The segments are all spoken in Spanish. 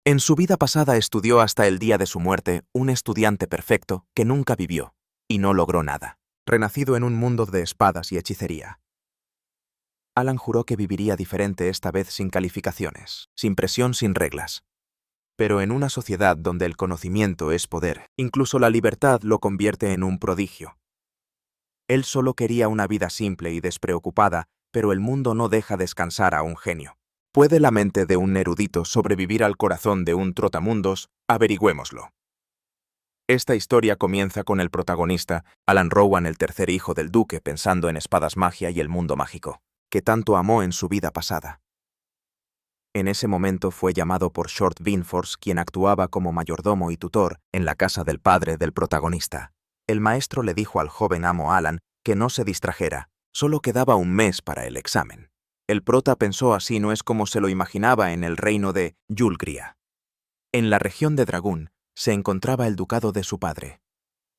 En su vida pasada estudió hasta el día de su muerte, un estudiante perfecto que nunca vivió y no logró nada, renacido en un mundo de espadas y hechicería. Alan juró que viviría diferente esta vez sin calificaciones, sin presión, sin reglas. Pero en una sociedad donde el conocimiento es poder, incluso la libertad lo convierte en un prodigio. Él solo quería una vida simple y despreocupada, pero el mundo no deja descansar a un genio. ¿Puede la mente de un erudito sobrevivir al corazón de un trotamundos? Averigüémoslo. Esta historia comienza con el protagonista, Alan Rowan, el tercer hijo del duque, pensando en espadas, magia y el mundo mágico, que tanto amó en su vida pasada. En ese momento fue llamado por Short Binfors, quien actuaba como mayordomo y tutor en la casa del padre del protagonista. El maestro le dijo al joven amo Alan que no se distrajera, solo quedaba un mes para el examen. El prota pensó así, no es como se lo imaginaba en el reino de Yulgria. En la región de Dragún se encontraba el ducado de su padre.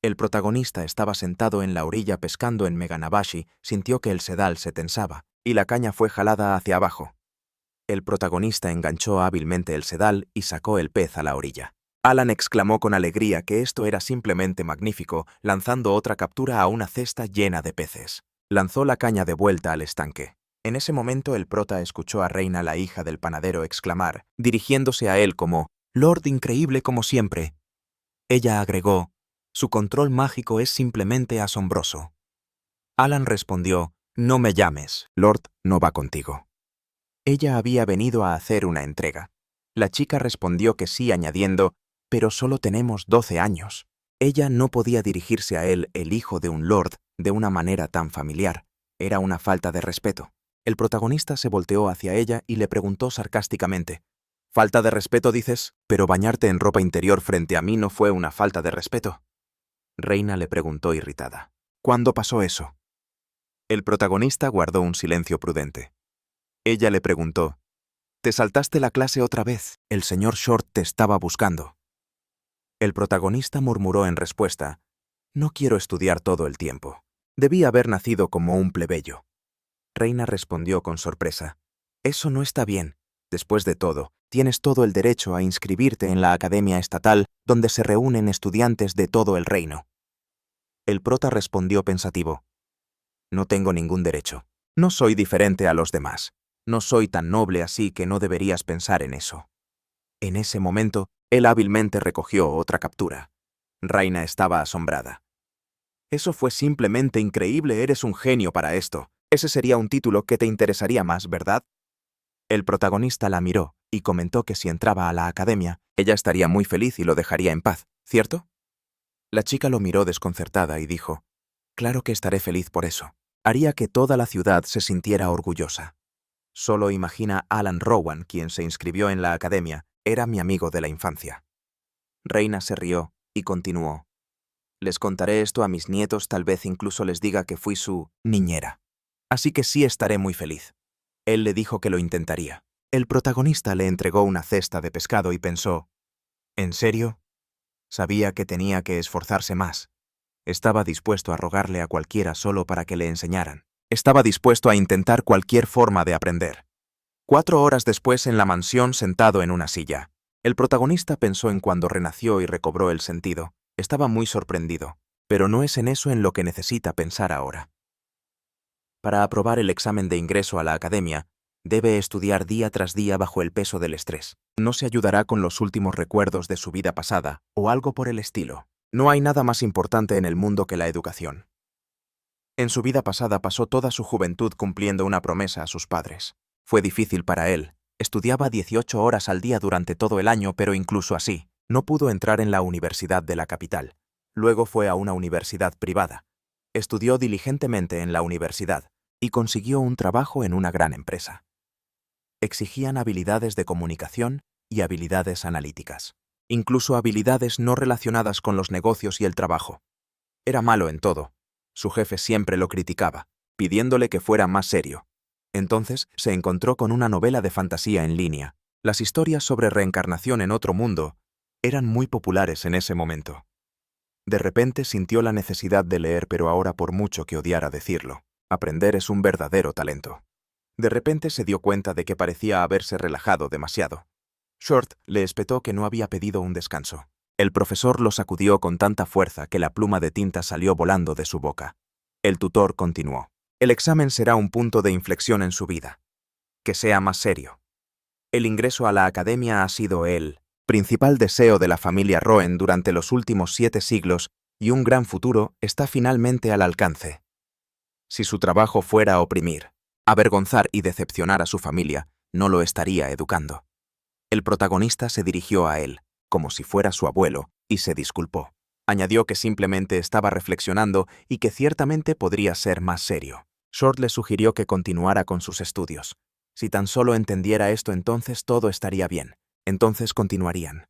El protagonista estaba sentado en la orilla pescando en Meganabashi, sintió que el sedal se tensaba y la caña fue jalada hacia abajo. El protagonista enganchó hábilmente el sedal y sacó el pez a la orilla. Alan exclamó con alegría que esto era simplemente magnífico, lanzando otra captura a una cesta llena de peces. Lanzó la caña de vuelta al estanque. En ese momento el prota escuchó a Reina, la hija del panadero, exclamar, dirigiéndose a él como, «Lord, increíble como siempre». Ella agregó, «Su control mágico es simplemente asombroso». Alan respondió, «No me llames, Lord no va contigo». Ella había venido a hacer una entrega. La chica respondió que sí, añadiendo, «Pero solo tenemos 12 años». Ella no podía dirigirse a él, el hijo de un lord, de una manera tan familiar. Era una falta de respeto. El protagonista se volteó hacia ella y le preguntó sarcásticamente, «¿Falta de respeto, dices? Pero bañarte en ropa interior frente a mí no fue una falta de respeto». Reina le preguntó irritada, «¿Cuándo pasó eso?» El protagonista guardó un silencio prudente. Ella le preguntó, «¿Te saltaste la clase otra vez? El señor Short te estaba buscando». El protagonista murmuró en respuesta, «No quiero estudiar todo el tiempo. Debí haber nacido como un plebeyo». Reina respondió con sorpresa, «Eso no está bien. Después de todo, tienes todo el derecho a inscribirte en la academia estatal donde se reúnen estudiantes de todo el reino». El prota respondió pensativo, «No tengo ningún derecho. No soy diferente a los demás. No soy tan noble así que no deberías pensar en eso». En ese momento, él hábilmente recogió otra captura. Reina estaba asombrada. «Eso fue simplemente increíble, eres un genio para esto. Ese sería un título que te interesaría más, ¿verdad?» El protagonista la miró y comentó que si entraba a la academia, ella estaría muy feliz y lo dejaría en paz, ¿cierto? La chica lo miró desconcertada y dijo, «Claro que estaré feliz por eso. Haría que toda la ciudad se sintiera orgullosa. Solo imagina a Alan Rowan, quien se inscribió en la academia, era mi amigo de la infancia». Reina se rió y continuó, «Les contaré esto a mis nietos, tal vez incluso les diga que fui su niñera. Así que sí estaré muy feliz». Él le dijo que lo intentaría. El protagonista le entregó una cesta de pescado y pensó, «¿En serio?» Sabía que tenía que esforzarse más. Estaba dispuesto a rogarle a cualquiera solo para que le enseñaran. Estaba dispuesto a intentar cualquier forma de aprender. 4 horas después, en la mansión, sentado en una silla, el protagonista pensó en cuando renació y recobró el sentido. Estaba muy sorprendido, pero no es en eso en lo que necesita pensar ahora. Para aprobar el examen de ingreso a la academia, debe estudiar día tras día bajo el peso del estrés. No se ayudará con los últimos recuerdos de su vida pasada o algo por el estilo. No hay nada más importante en el mundo que la educación. En su vida pasada pasó toda su juventud cumpliendo una promesa a sus padres. Fue difícil para él. Estudiaba 18 horas al día durante todo el año, pero incluso así, no pudo entrar en la universidad de la capital. Luego fue a una universidad privada. Estudió diligentemente en la universidad y consiguió un trabajo en una gran empresa. Exigían habilidades de comunicación y habilidades analíticas, incluso habilidades no relacionadas con los negocios y el trabajo. Era malo en todo. Su jefe siempre lo criticaba, pidiéndole que fuera más serio. Entonces se encontró con una novela de fantasía en línea. Las historias sobre reencarnación en otro mundo eran muy populares en ese momento. De repente sintió la necesidad de leer, pero ahora, por mucho que odiara decirlo, aprender es un verdadero talento. De repente se dio cuenta de que parecía haberse relajado demasiado. Short le espetó que no había pedido un descanso. El profesor lo sacudió con tanta fuerza que la pluma de tinta salió volando de su boca. El tutor continuó. El examen será un punto de inflexión en su vida. Que sea más serio. El ingreso a la academia ha sido el principal deseo de la familia Roen durante los últimos 7 siglos y un gran futuro está finalmente al alcance. Si su trabajo fuera oprimir, avergonzar y decepcionar a su familia, no lo estaría educando. El protagonista se dirigió a él, como si fuera su abuelo, y se disculpó. Añadió que simplemente estaba reflexionando y que ciertamente podría ser más serio. Short le sugirió que continuara con sus estudios. Si tan solo entendiera esto, entonces todo estaría bien. Entonces continuarían.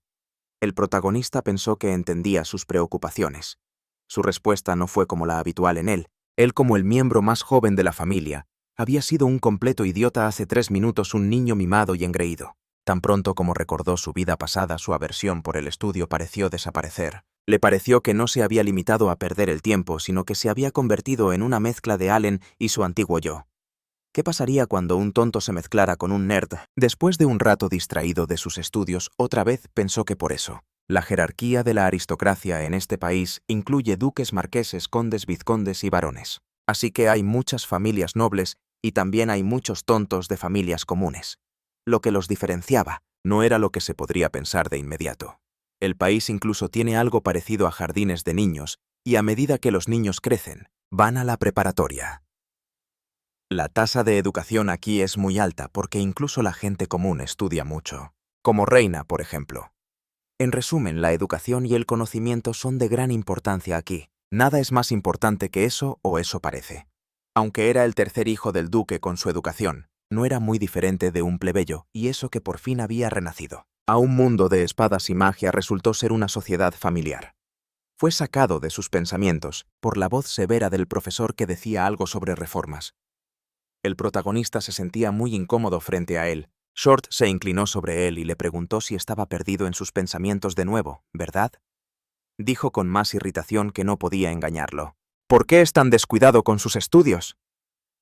El protagonista pensó que entendía sus preocupaciones. Su respuesta no fue como la habitual en él. Él, como el miembro más joven de la familia, había sido un completo idiota hace 3 minutos, un niño mimado y engreído. Tan pronto como recordó su vida pasada, su aversión por el estudio pareció desaparecer. Le pareció que no se había limitado a perder el tiempo, sino que se había convertido en una mezcla de Allen y su antiguo yo. ¿Qué pasaría cuando un tonto se mezclara con un nerd? Después de un rato distraído de sus estudios, otra vez pensó que por eso. La jerarquía de la aristocracia en este país incluye duques, marqueses, condes, vizcondes y barones. Así que hay muchas familias nobles y también hay muchos tontos de familias comunes. Lo que los diferenciaba no era lo que se podría pensar de inmediato. El país incluso tiene algo parecido a jardines de niños, y a medida que los niños crecen, van a la preparatoria. La tasa de educación aquí es muy alta porque incluso la gente común estudia mucho, como Reina, por ejemplo. En resumen, la educación y el conocimiento son de gran importancia aquí. Nada es más importante que eso, o eso parece. Aunque era el tercer hijo del duque con su educación, no era muy diferente de un plebeyo, y eso que por fin había renacido. A un mundo de espadas y magia resultó ser una sociedad familiar. Fue sacado de sus pensamientos por la voz severa del profesor que decía algo sobre reformas. El protagonista se sentía muy incómodo frente a él. Short se inclinó sobre él y le preguntó si estaba perdido en sus pensamientos de nuevo, ¿verdad? Dijo con más irritación que no podía engañarlo. ¿Por qué es tan descuidado con sus estudios?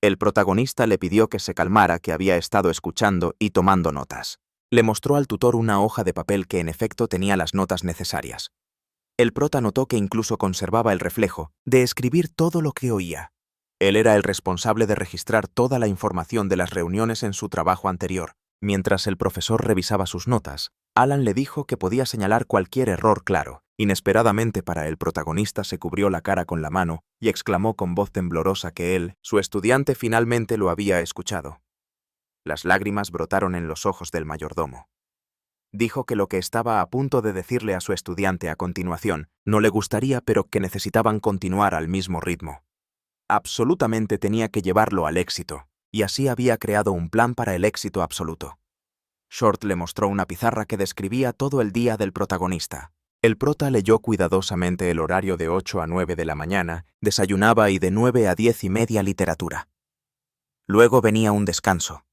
El protagonista le pidió que se calmara, que había estado escuchando y tomando notas. Le mostró al tutor una hoja de papel que en efecto tenía las notas necesarias. El prota notó que incluso conservaba el reflejo de escribir todo lo que oía. Él era el responsable de registrar toda la información de las reuniones en su trabajo anterior. Mientras el profesor revisaba sus notas, Alan le dijo que podía señalar cualquier error claro. Inesperadamente para el protagonista se cubrió la cara con la mano y exclamó con voz temblorosa que él, su estudiante, finalmente lo había escuchado. Las lágrimas brotaron en los ojos del mayordomo. Dijo que lo que estaba a punto de decirle a su estudiante a continuación no le gustaría, pero que necesitaban continuar al mismo ritmo. Absolutamente tenía que llevarlo al éxito, y así había creado un plan para el éxito absoluto. Short le mostró una pizarra que describía todo el día del protagonista. El prota leyó cuidadosamente el horario de 8 a 9 de la mañana, desayunaba y de 9 a 10:30 literatura. Luego venía un descanso.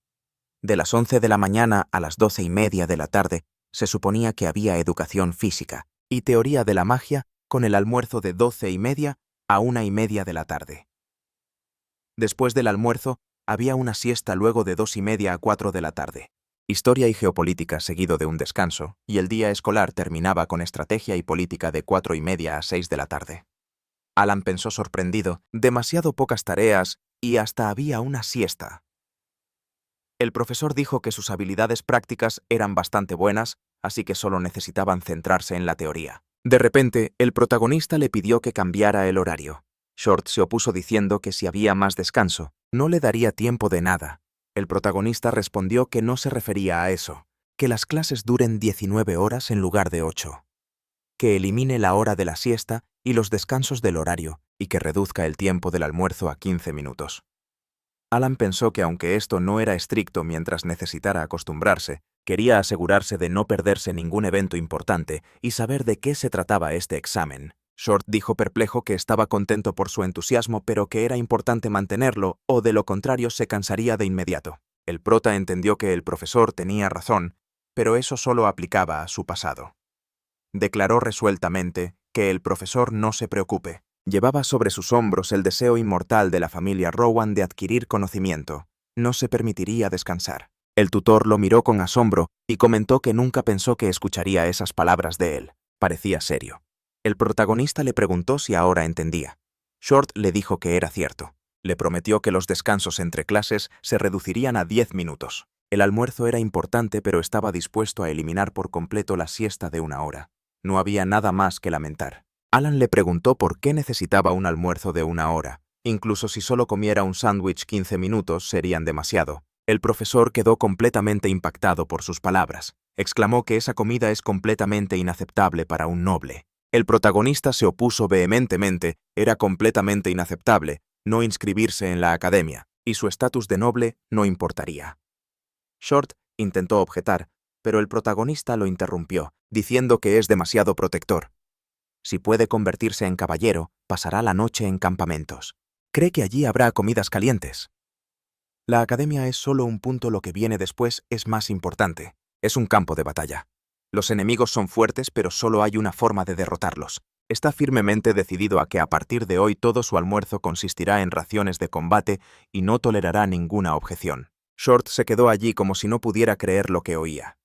De las 11 de la mañana a las 12:30 de la tarde se suponía que había educación física y teoría de la magia, con el almuerzo de 12:30 a 1:30 de la tarde. Después del almuerzo había una siesta, luego de 2:30 a 4 de la tarde. Historia y geopolítica seguido de un descanso, y el día escolar terminaba con estrategia y política de 4:30 a 6 de la tarde. Alan pensó sorprendido, demasiado pocas tareas, y hasta había una siesta. El profesor dijo que sus habilidades prácticas eran bastante buenas, así que solo necesitaban centrarse en la teoría. De repente, el protagonista le pidió que cambiara el horario. Short se opuso diciendo que si había más descanso, no le daría tiempo de nada. El protagonista respondió que no se refería a eso, que las clases duren 19 horas en lugar de 8, que elimine la hora de la siesta y los descansos del horario y que reduzca el tiempo del almuerzo a 15 minutos. Alan pensó que aunque esto no era estricto mientras necesitara acostumbrarse, quería asegurarse de no perderse ningún evento importante y saber de qué se trataba este examen. Short dijo perplejo que estaba contento por su entusiasmo, pero que era importante mantenerlo, o de lo contrario se cansaría de inmediato. El prota entendió que el profesor tenía razón, pero eso solo aplicaba a su pasado. Declaró resueltamente que el profesor no se preocupe. Llevaba sobre sus hombros el deseo inmortal de la familia Rowan de adquirir conocimiento. No se permitiría descansar. El tutor lo miró con asombro y comentó que nunca pensó que escucharía esas palabras de él. Parecía serio. El protagonista le preguntó si ahora entendía. Short le dijo que era cierto. Le prometió que los descansos entre clases se reducirían a 10 minutos. El almuerzo era importante, pero estaba dispuesto a eliminar por completo la siesta de 1 hora. No había nada más que lamentar. Alan le preguntó por qué necesitaba un almuerzo de 1 hora. Incluso si solo comiera un sándwich 15 minutos serían demasiado. El profesor quedó completamente impactado por sus palabras. Exclamó que esa comida es completamente inaceptable para un noble. El protagonista se opuso vehementemente. Era completamente inaceptable no inscribirse en la academia, y su estatus de noble no importaría. Short intentó objetar, pero el protagonista lo interrumpió, diciendo que es demasiado protector. Si puede convertirse en caballero, pasará la noche en campamentos. Cree que allí habrá comidas calientes. La academia es solo un punto, lo que viene después es más importante. Es un campo de batalla. Los enemigos son fuertes, pero solo hay una forma de derrotarlos. Está firmemente decidido a que a partir de hoy todo su almuerzo consistirá en raciones de combate y no tolerará ninguna objeción. Short se quedó allí como si no pudiera creer lo que oía.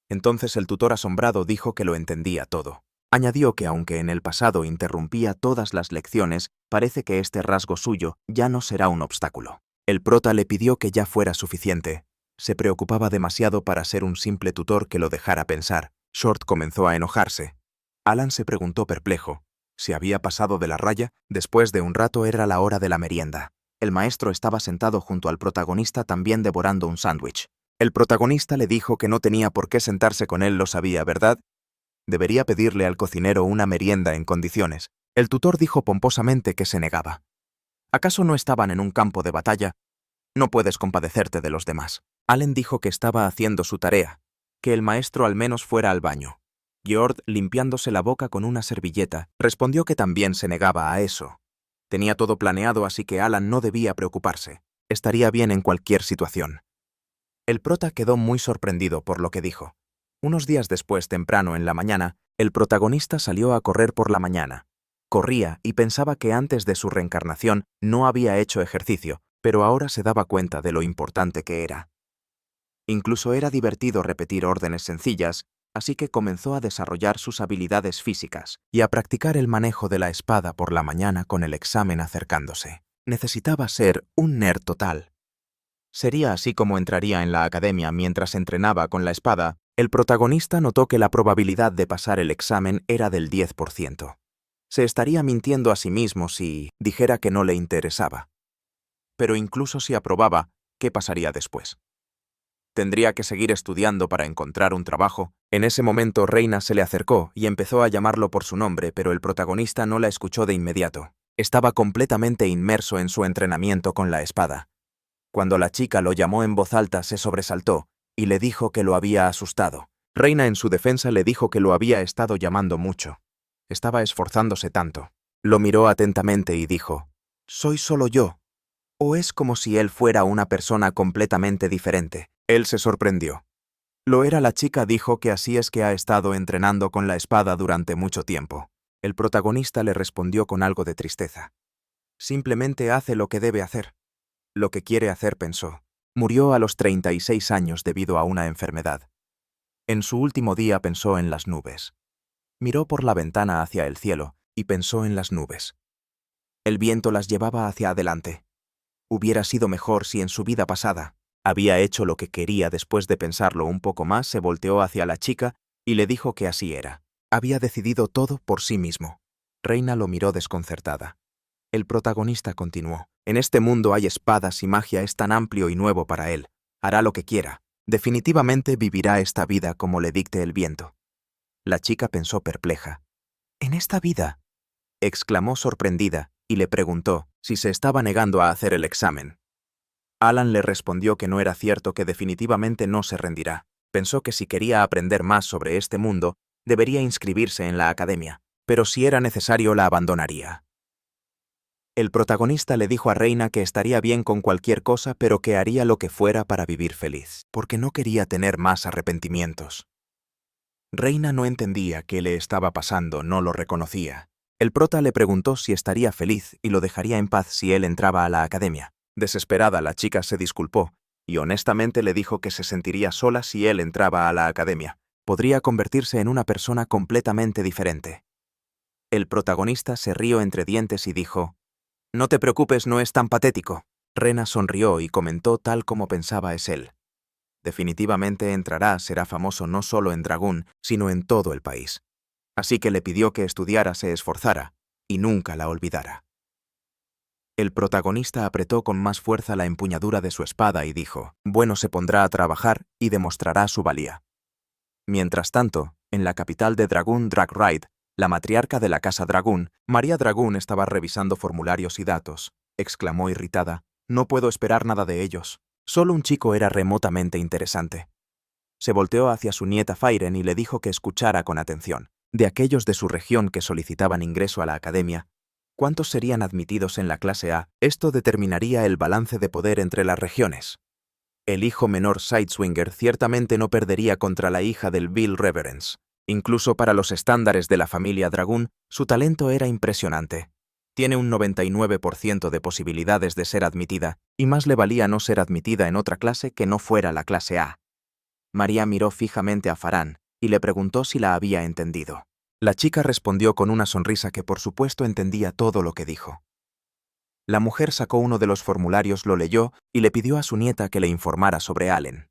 Entonces el tutor asombrado dijo que lo entendía todo. Añadió que aunque en el pasado interrumpía todas las lecciones, parece que este rasgo suyo ya no será un obstáculo. El prota le pidió que ya fuera suficiente. Se preocupaba demasiado para ser un simple tutor que lo dejara pensar. Short comenzó a enojarse. Alan se preguntó perplejo. ¿Se había pasado de la raya? Después de un rato era la hora de la merienda. El maestro estaba sentado junto al protagonista también devorando un sándwich. El protagonista le dijo que no tenía por qué sentarse con él, lo sabía, ¿verdad? Debería pedirle al cocinero una merienda en condiciones. El tutor dijo pomposamente que se negaba. ¿Acaso no estaban en un campo de batalla? No puedes compadecerte de los demás. Allen dijo que estaba haciendo su tarea, que el maestro al menos fuera al baño. Georg, limpiándose la boca con una servilleta, respondió que también se negaba a eso. Tenía todo planeado, así que Alan no debía preocuparse. Estaría bien en cualquier situación. El prota quedó muy sorprendido por lo que dijo. Unos días después, temprano en la mañana, el protagonista salió a correr por la mañana. Corría y pensaba que antes de su reencarnación no había hecho ejercicio, pero ahora se daba cuenta de lo importante que era. Incluso era divertido repetir órdenes sencillas, así que comenzó a desarrollar sus habilidades físicas y a practicar el manejo de la espada por la mañana con el examen acercándose. Necesitaba ser un nerd total. Sería así como entraría en la academia mientras entrenaba con la espada. El protagonista notó que la probabilidad de pasar el examen era del 10%. Se estaría mintiendo a sí mismo si dijera que no le interesaba. Pero incluso si aprobaba, ¿qué pasaría después? Tendría que seguir estudiando para encontrar un trabajo. En ese momento Reina se le acercó y empezó a llamarlo por su nombre, pero el protagonista no la escuchó de inmediato. Estaba completamente inmerso en su entrenamiento con la espada. Cuando la chica lo llamó en voz alta, se sobresaltó y le dijo que lo había asustado. Reina, en su defensa, le dijo que lo había estado llamando mucho. Estaba esforzándose tanto. Lo miró atentamente y dijo: «¿Soy solo yo? ¿O es como si él fuera una persona completamente diferente?» Él se sorprendió. Lo era. La chica dijo que así es que ha estado entrenando con la espada durante mucho tiempo. El protagonista le respondió con algo de tristeza. Simplemente hace lo que debe hacer. Lo que quiere hacer, pensó. Murió a los 36 años debido a una enfermedad. En su último día pensó en las nubes. Miró por la ventana hacia el cielo y pensó en las nubes. El viento las llevaba hacia adelante. Hubiera sido mejor si en su vida pasada había hecho lo que quería. Después de pensarlo un poco más, se volteó hacia la chica y le dijo que así era. Había decidido todo por sí mismo. Reina lo miró desconcertada. El protagonista continuó. En este mundo hay espadas y magia, es tan amplio y nuevo para él. Hará lo que quiera. Definitivamente vivirá esta vida como le dicte el viento. La chica pensó perpleja. ¿En esta vida?, exclamó sorprendida y le preguntó si se estaba negando a hacer el examen. Alan le respondió que no era cierto, que definitivamente no se rendirá. Pensó que si quería aprender más sobre este mundo, debería inscribirse en la academia, pero si era necesario la abandonaría. El protagonista le dijo a Reina que estaría bien con cualquier cosa, pero que haría lo que fuera para vivir feliz, porque no quería tener más arrepentimientos. Reina no entendía qué le estaba pasando, no lo reconocía. El prota le preguntó si estaría feliz y lo dejaría en paz si él entraba a la academia. Desesperada, la chica se disculpó y honestamente le dijo que se sentiría sola si él entraba a la academia. Podría convertirse en una persona completamente diferente. El protagonista se rió entre dientes y dijo: «No te preocupes, no es tan patético». Rena sonrió y comentó tal como pensaba es él. Definitivamente entrará, será famoso no solo en Dragoon, sino en todo el país. Así que le pidió que estudiara, se esforzara y nunca la olvidara. El protagonista apretó con más fuerza la empuñadura de su espada y dijo: «Bueno, se pondrá a trabajar y demostrará su valía». Mientras tanto, en la capital de Dragoon Drag Ride, la matriarca de la casa Dragoon, María Dragoon, estaba revisando formularios y datos. Exclamó irritada: «No puedo esperar nada de ellos. Solo un chico era remotamente interesante». Se volteó hacia su nieta Fairen y le dijo que escuchara con atención. De aquellos de su región que solicitaban ingreso a la academia, ¿cuántos serían admitidos en la clase A? Esto determinaría el balance de poder entre las regiones. El hijo menor Sideswinger ciertamente no perdería contra la hija del Bill Reverence. Incluso para los estándares de la familia Dragoon, su talento era impresionante. Tiene un 99% de posibilidades de ser admitida, y más le valía no ser admitida en otra clase que no fuera la clase A. María miró fijamente a Farhan y le preguntó si la había entendido. La chica respondió con una sonrisa que por supuesto entendía todo lo que dijo. La mujer sacó uno de los formularios, lo leyó y le pidió a su nieta que le informara sobre Allen.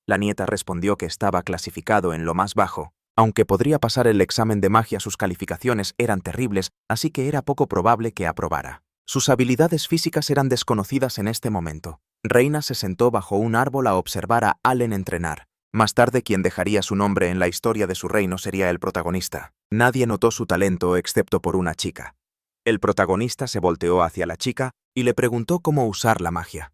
La nieta respondió que estaba clasificado en lo más bajo. Aunque podría pasar el examen de magia, sus calificaciones eran terribles, así que era poco probable que aprobara. Sus habilidades físicas eran desconocidas en este momento. Reina se sentó bajo un árbol a observar a Allen entrenar. Más tarde, quien dejaría su nombre en la historia de su reino sería el protagonista. Nadie notó su talento excepto por una chica. El protagonista se volteó hacia la chica y le preguntó cómo usar la magia.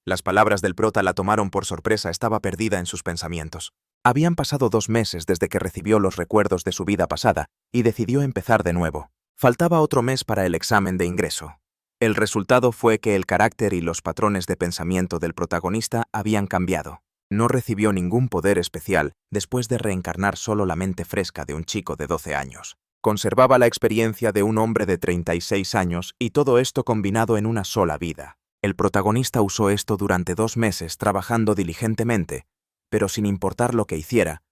Las palabras del prota la tomaron por sorpresa, estaba perdida en sus pensamientos. Habían pasado 2 meses desde que recibió los recuerdos de su vida pasada y decidió empezar de nuevo. Faltaba otro mes para el examen de ingreso. El resultado fue que el carácter y los patrones de pensamiento del protagonista habían cambiado. No recibió ningún poder especial después de reencarnar solo la mente fresca de un chico de 12 años. Conservaba la experiencia de un hombre de 36 años y todo esto combinado en una sola vida. El protagonista usó esto durante 2 meses trabajando diligentemente, pero sin importar lo que hiciera,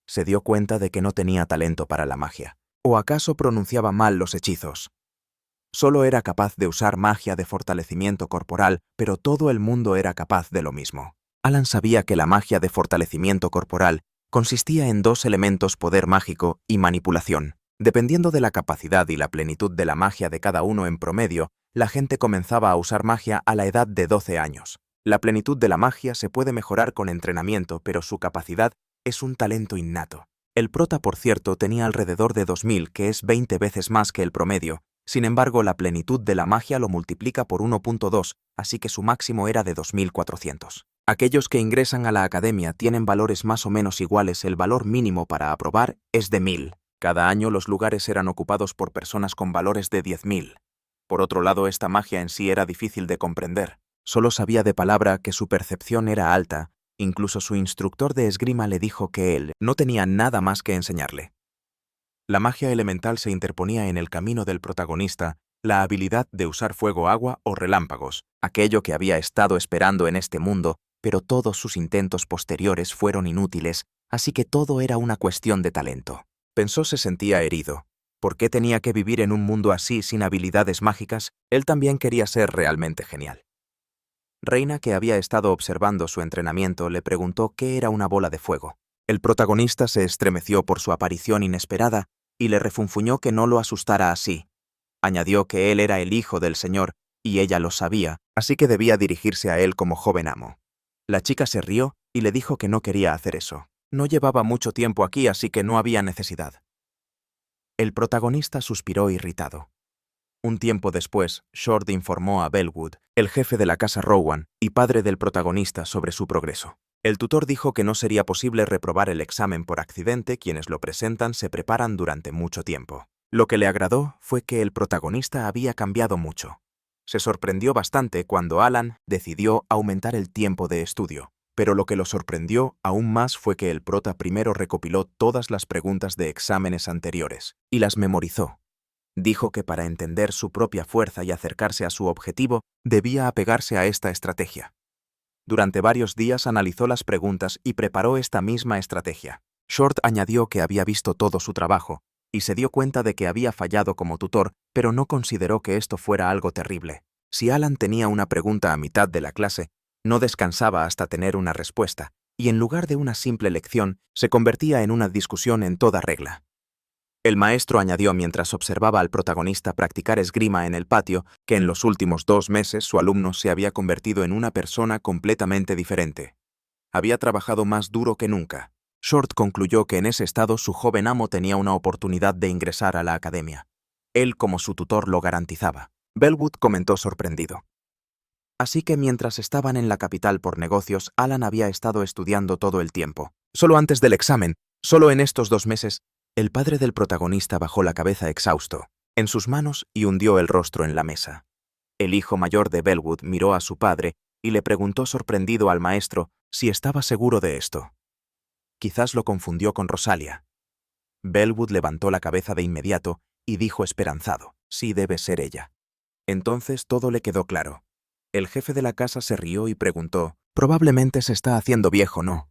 se dio cuenta de que no tenía talento para la magia. ¿O acaso pronunciaba mal los hechizos? Solo era capaz de usar magia de fortalecimiento corporal, pero todo el mundo era capaz de lo mismo. Alan sabía que la magia de fortalecimiento corporal consistía en 2 elementos: poder mágico y manipulación. Dependiendo de la capacidad y la plenitud de la magia de cada uno en promedio, la gente comenzaba a usar magia a la edad de 12 años. La plenitud de la magia se puede mejorar con entrenamiento, pero su capacidad es un talento innato. El prota, por cierto, tenía alrededor de 2000, que es 20 veces más que el promedio. Sin embargo, la plenitud de la magia lo multiplica por 1.2, así que su máximo era de 2400. Aquellos que ingresan a la academia tienen valores más o menos iguales. El valor mínimo para aprobar es de 1000. Cada año los lugares eran ocupados por personas con valores de 10.000. Por otro lado, esta magia en sí era difícil de comprender. Solo sabía de palabra que su percepción era alta. Incluso su instructor de esgrima le dijo que él no tenía nada más que enseñarle. La magia elemental se interponía en el camino del protagonista, la habilidad de usar fuego, agua o relámpagos, aquello que había estado esperando en este mundo, pero todos sus intentos posteriores fueron inútiles, así que todo era una cuestión de talento. Pensó, se sentía herido. ¿Por qué tenía que vivir en un mundo así sin habilidades mágicas? Él también quería ser realmente genial. Reina, que había estado observando su entrenamiento, le preguntó qué era una bola de fuego. El protagonista se estremeció por su aparición inesperada y le refunfuñó que no lo asustara así. Añadió que él era el hijo del señor y ella lo sabía, así que debía dirigirse a él como joven amo. La chica se rió y le dijo que no quería hacer eso. No llevaba mucho tiempo aquí, así que no había necesidad. El protagonista suspiró irritado. Un tiempo después, Short informó a Bellwood, el jefe de la casa Rowan y padre del protagonista, sobre su progreso. El tutor dijo que no sería posible reprobar el examen por accidente. Quienes lo presentan se preparan durante mucho tiempo. Lo que le agradó fue que el protagonista había cambiado mucho. Se sorprendió bastante cuando Alan decidió aumentar el tiempo de estudio. Pero lo que lo sorprendió aún más fue que el prota primero recopiló todas las preguntas de exámenes anteriores y las memorizó. Dijo que para entender su propia fuerza y acercarse a su objetivo, debía apegarse a esta estrategia. Durante varios días analizó las preguntas y preparó esta misma estrategia. Short añadió que había visto todo su trabajo y se dio cuenta de que había fallado como tutor, pero no consideró que esto fuera algo terrible. Si Alan tenía una pregunta a mitad de la clase, no descansaba hasta tener una respuesta, y en lugar de una simple lección, se convertía en una discusión en toda regla. El maestro añadió mientras observaba al protagonista practicar esgrima en el patio que en los últimos 2 meses su alumno se había convertido en una persona completamente diferente. Había trabajado más duro que nunca. Short concluyó que en ese estado su joven amo tenía una oportunidad de ingresar a la academia. Él, como su tutor, lo garantizaba. Bellwood comentó sorprendido. Así que mientras estaban en la capital por negocios, Alan había estado estudiando todo el tiempo. Solo antes del examen, solo en estos 2 meses, el padre del protagonista bajó la cabeza exhausto en sus manos y hundió el rostro en la mesa. El hijo mayor de Bellwood miró a su padre y le preguntó sorprendido al maestro si estaba seguro de esto. Quizás lo confundió con Rosalia. Bellwood levantó la cabeza de inmediato y dijo esperanzado, sí debe ser ella. Entonces todo le quedó claro. El jefe de la casa se rió y preguntó, probablemente se está haciendo viejo, ¿no?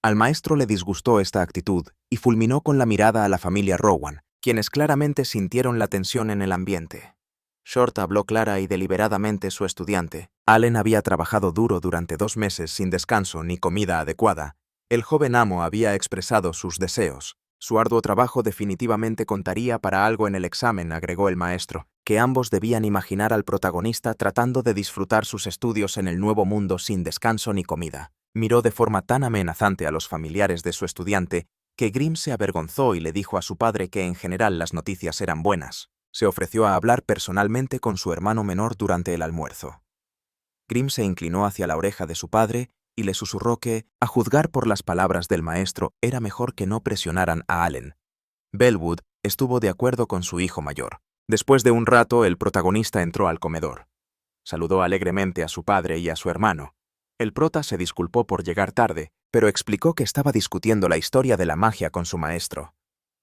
Al maestro le disgustó esta actitud y fulminó con la mirada a la familia Rowan, quienes claramente sintieron la tensión en el ambiente. Short habló clara y deliberadamente su estudiante. Allen había trabajado duro durante 2 meses sin descanso ni comida adecuada. El joven amo había expresado sus deseos. Su arduo trabajo definitivamente contaría para algo en el examen, agregó el maestro, que ambos debían imaginar al protagonista tratando de disfrutar sus estudios en el nuevo mundo sin descanso ni comida. Miró de forma tan amenazante a los familiares de su estudiante que Grimm se avergonzó y le dijo a su padre que en general las noticias eran buenas. Se ofreció a hablar personalmente con su hermano menor durante el almuerzo. Grimm se inclinó hacia la oreja de su padre y le susurró que, a juzgar por las palabras del maestro, era mejor que no presionaran a Allen. Bellwood estuvo de acuerdo con su hijo mayor. Después de un rato, el protagonista entró al comedor. Saludó alegremente a su padre y a su hermano. El prota se disculpó por llegar tarde, pero explicó que estaba discutiendo la historia de la magia con su maestro.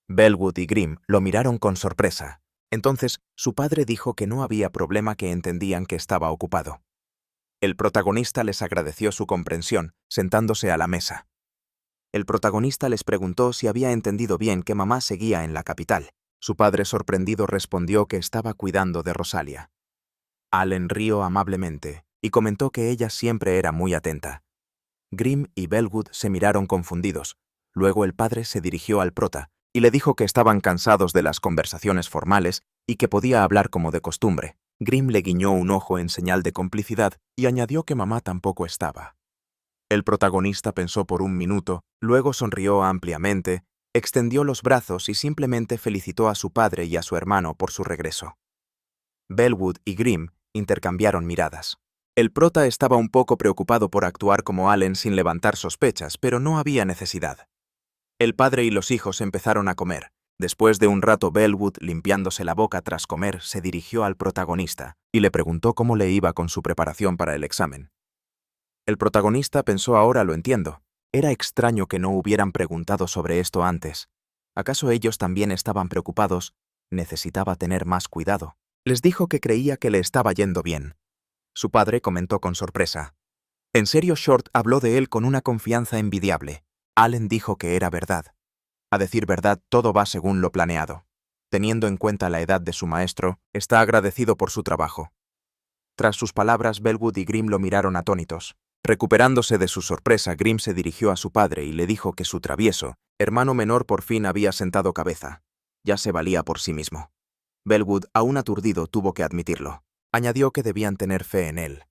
Bellwood y Grimm lo miraron con sorpresa. Entonces, su padre dijo que no había problema, que entendían que estaba ocupado. El protagonista les agradeció su comprensión, sentándose a la mesa. El protagonista les preguntó si había entendido bien que mamá seguía en la capital. Su padre, sorprendido, respondió que estaba cuidando de Rosalia. Allen rió amablemente y comentó que ella siempre era muy atenta. Grimm y Bellwood se miraron confundidos. Luego el padre se dirigió al prota y le dijo que estaban cansados de las conversaciones formales y que podía hablar como de costumbre. Grimm le guiñó un ojo en señal de complicidad y añadió que mamá tampoco estaba. El protagonista pensó por un minuto, luego sonrió ampliamente, extendió los brazos y simplemente felicitó a su padre y a su hermano por su regreso. Bellwood y Grimm intercambiaron miradas. El prota estaba un poco preocupado por actuar como Allen sin levantar sospechas, pero no había necesidad. El padre y los hijos empezaron a comer. Después de un rato, Bellwood, limpiándose la boca tras comer, se dirigió al protagonista y le preguntó cómo le iba con su preparación para el examen. El protagonista pensó, ahora lo entiendo. Era extraño que no hubieran preguntado sobre esto antes. ¿Acaso ellos también estaban preocupados? Necesitaba tener más cuidado. Les dijo que creía que le estaba yendo bien. Su padre comentó con sorpresa. En serio, Short habló de él con una confianza envidiable. Allen dijo que era verdad. A decir verdad, todo va según lo planeado. Teniendo en cuenta la edad de su maestro, está agradecido por su trabajo. Tras sus palabras, Bellwood y Grimm lo miraron atónitos. Recuperándose de su sorpresa, Grimm se dirigió a su padre y le dijo que su travieso hermano menor por fin había sentado cabeza. Ya se valía por sí mismo. Bellwood, aún aturdido, tuvo que admitirlo. Añadió que debían tener fe en él.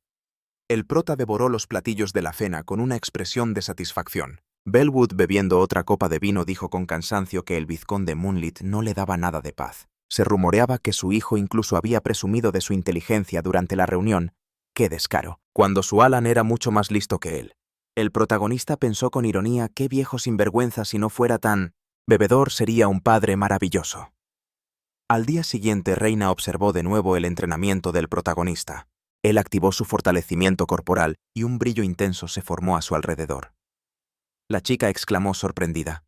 El prota devoró los platillos de la cena con una expresión de satisfacción. Bellwood, bebiendo otra copa de vino, dijo con cansancio que el vizconde Moonlit no le daba nada de paz. Se rumoreaba que su hijo incluso había presumido de su inteligencia durante la reunión. ¡Qué descaro! Cuando su Alan era mucho más listo que él. El protagonista pensó con ironía: qué viejo sinvergüenza, si no fuera tan bebedor sería un padre maravilloso. Al día siguiente, Reina observó de nuevo el entrenamiento del protagonista. Él activó su fortalecimiento corporal y un brillo intenso se formó a su alrededor. La chica exclamó sorprendida.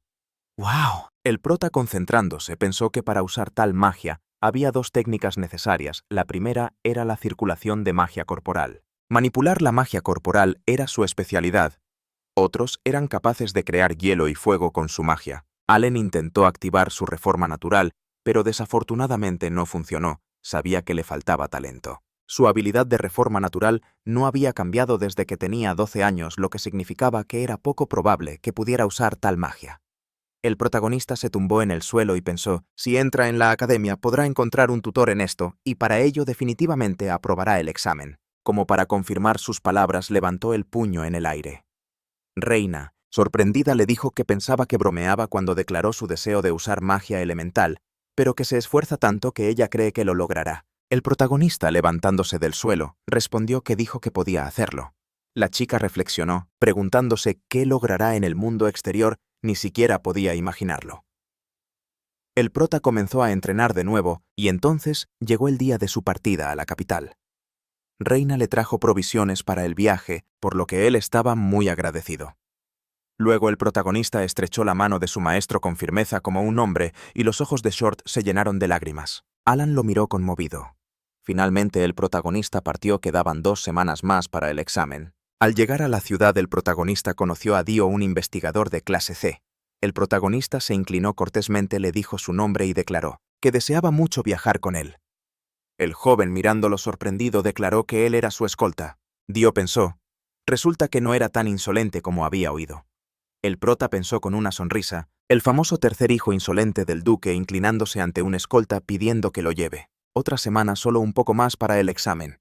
¡Wow! El prota, concentrándose, pensó que para usar tal magia había 2 técnicas necesarias. La primera era la circulación de magia corporal. Manipular la magia corporal era su especialidad. Otros eran capaces de crear hielo y fuego con su magia. Allen intentó activar su reforma natural, pero desafortunadamente no funcionó. Sabía que le faltaba talento. Su habilidad de reforma natural no había cambiado desde que tenía 12 años, lo que significaba que era poco probable que pudiera usar tal magia. El protagonista se tumbó en el suelo y pensó, si entra en la academia podrá encontrar un tutor en esto, y para ello definitivamente aprobará el examen. Como para confirmar sus palabras, levantó el puño en el aire. Reina, sorprendida, le dijo que pensaba que bromeaba cuando declaró su deseo de usar magia elemental, pero que se esfuerza tanto que ella cree que lo logrará. El protagonista, levantándose del suelo, respondió que dijo que podía hacerlo. La chica reflexionó, preguntándose qué logrará en el mundo exterior, ni siquiera podía imaginarlo. El prota comenzó a entrenar de nuevo, y entonces llegó el día de su partida a la capital. Reina le trajo provisiones para el viaje, por lo que él estaba muy agradecido. Luego el protagonista estrechó la mano de su maestro con firmeza como un hombre, y los ojos de Short se llenaron de lágrimas. Alan lo miró conmovido. Finalmente el protagonista partió. Quedaban 2 semanas más para el examen. Al llegar a la ciudad, el protagonista conoció a Dio, un investigador de clase C. El protagonista se inclinó cortésmente, le dijo su nombre y declaró que deseaba mucho viajar con él. El joven, mirándolo sorprendido, declaró que él era su escolta. Dio pensó, resulta que no era tan insolente como había oído. El prota pensó con una sonrisa, el famoso tercer hijo insolente del duque, inclinándose ante un escolta pidiendo que lo lleve. Otra semana, solo un poco más para el examen.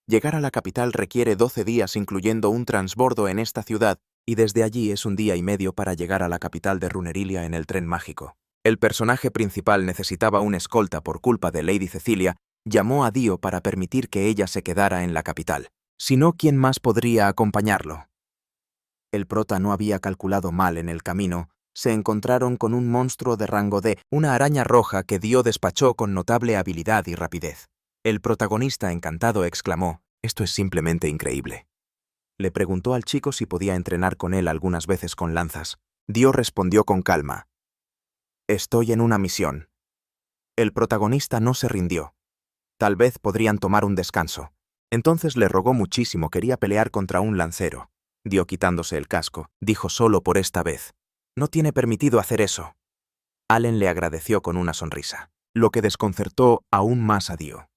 Llegar a la capital requiere 12 días, incluyendo un transbordo en esta ciudad, y desde allí es 1 día y medio para llegar a la capital de Runerilia en el tren mágico. El personaje principal necesitaba un escolta por culpa de Lady Cecilia. Llamó a Dio para permitir que ella se quedara en la capital. Si no, ¿quién más podría acompañarlo? El prota no había calculado mal en el camino. Se encontraron con un monstruo de rango D, una araña roja que Dio despachó con notable habilidad y rapidez. El protagonista, encantado, exclamó, «Esto es simplemente increíble». Le preguntó al chico si podía entrenar con él algunas veces con lanzas. Dio respondió con calma, «Estoy en una misión». El protagonista no se rindió. Tal vez podrían tomar un descanso. Entonces le rogó muchísimo, quería pelear contra un lancero. Dio, quitándose el casco, dijo, «Solo por esta vez. No tiene permitido hacer eso». Allen le agradeció con una sonrisa, lo que desconcertó aún más a Dio.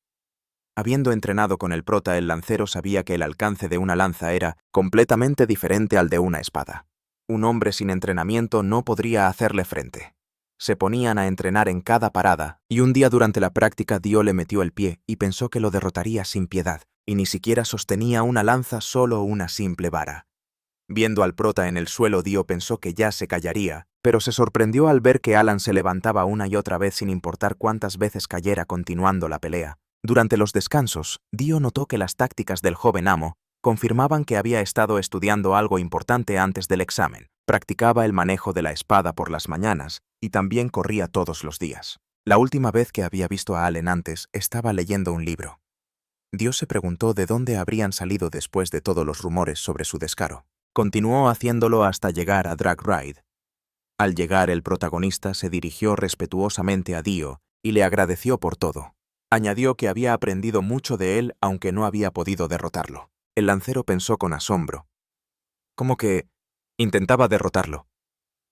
Habiendo entrenado con el prota, el lancero sabía que el alcance de una lanza era completamente diferente al de una espada. Un hombre sin entrenamiento no podría hacerle frente. Se ponían a entrenar en cada parada, y un día durante la práctica Dio le metió el pie y pensó que lo derrotaría sin piedad, y ni siquiera sostenía una lanza, solo una simple vara. Viendo al prota en el suelo, Dio pensó que ya se callaría, pero se sorprendió al ver que Alan se levantaba una y otra vez sin importar cuántas veces cayera, continuando la pelea. Durante los descansos, Dio notó que las tácticas del joven amo confirmaban que había estado estudiando algo importante antes del examen. Practicaba el manejo de la espada por las mañanas y también corría todos los días. La última vez que había visto a Allen antes, estaba leyendo un libro. Dio se preguntó de dónde habrían salido después de todos los rumores sobre su descaro. Continuó haciéndolo hasta llegar a Drag Ride. Al llegar, el protagonista se dirigió respetuosamente a Dio y le agradeció por todo. Añadió que había aprendido mucho de él, aunque no había podido derrotarlo. El lancero pensó con asombro. ¿Cómo que intentaba derrotarlo?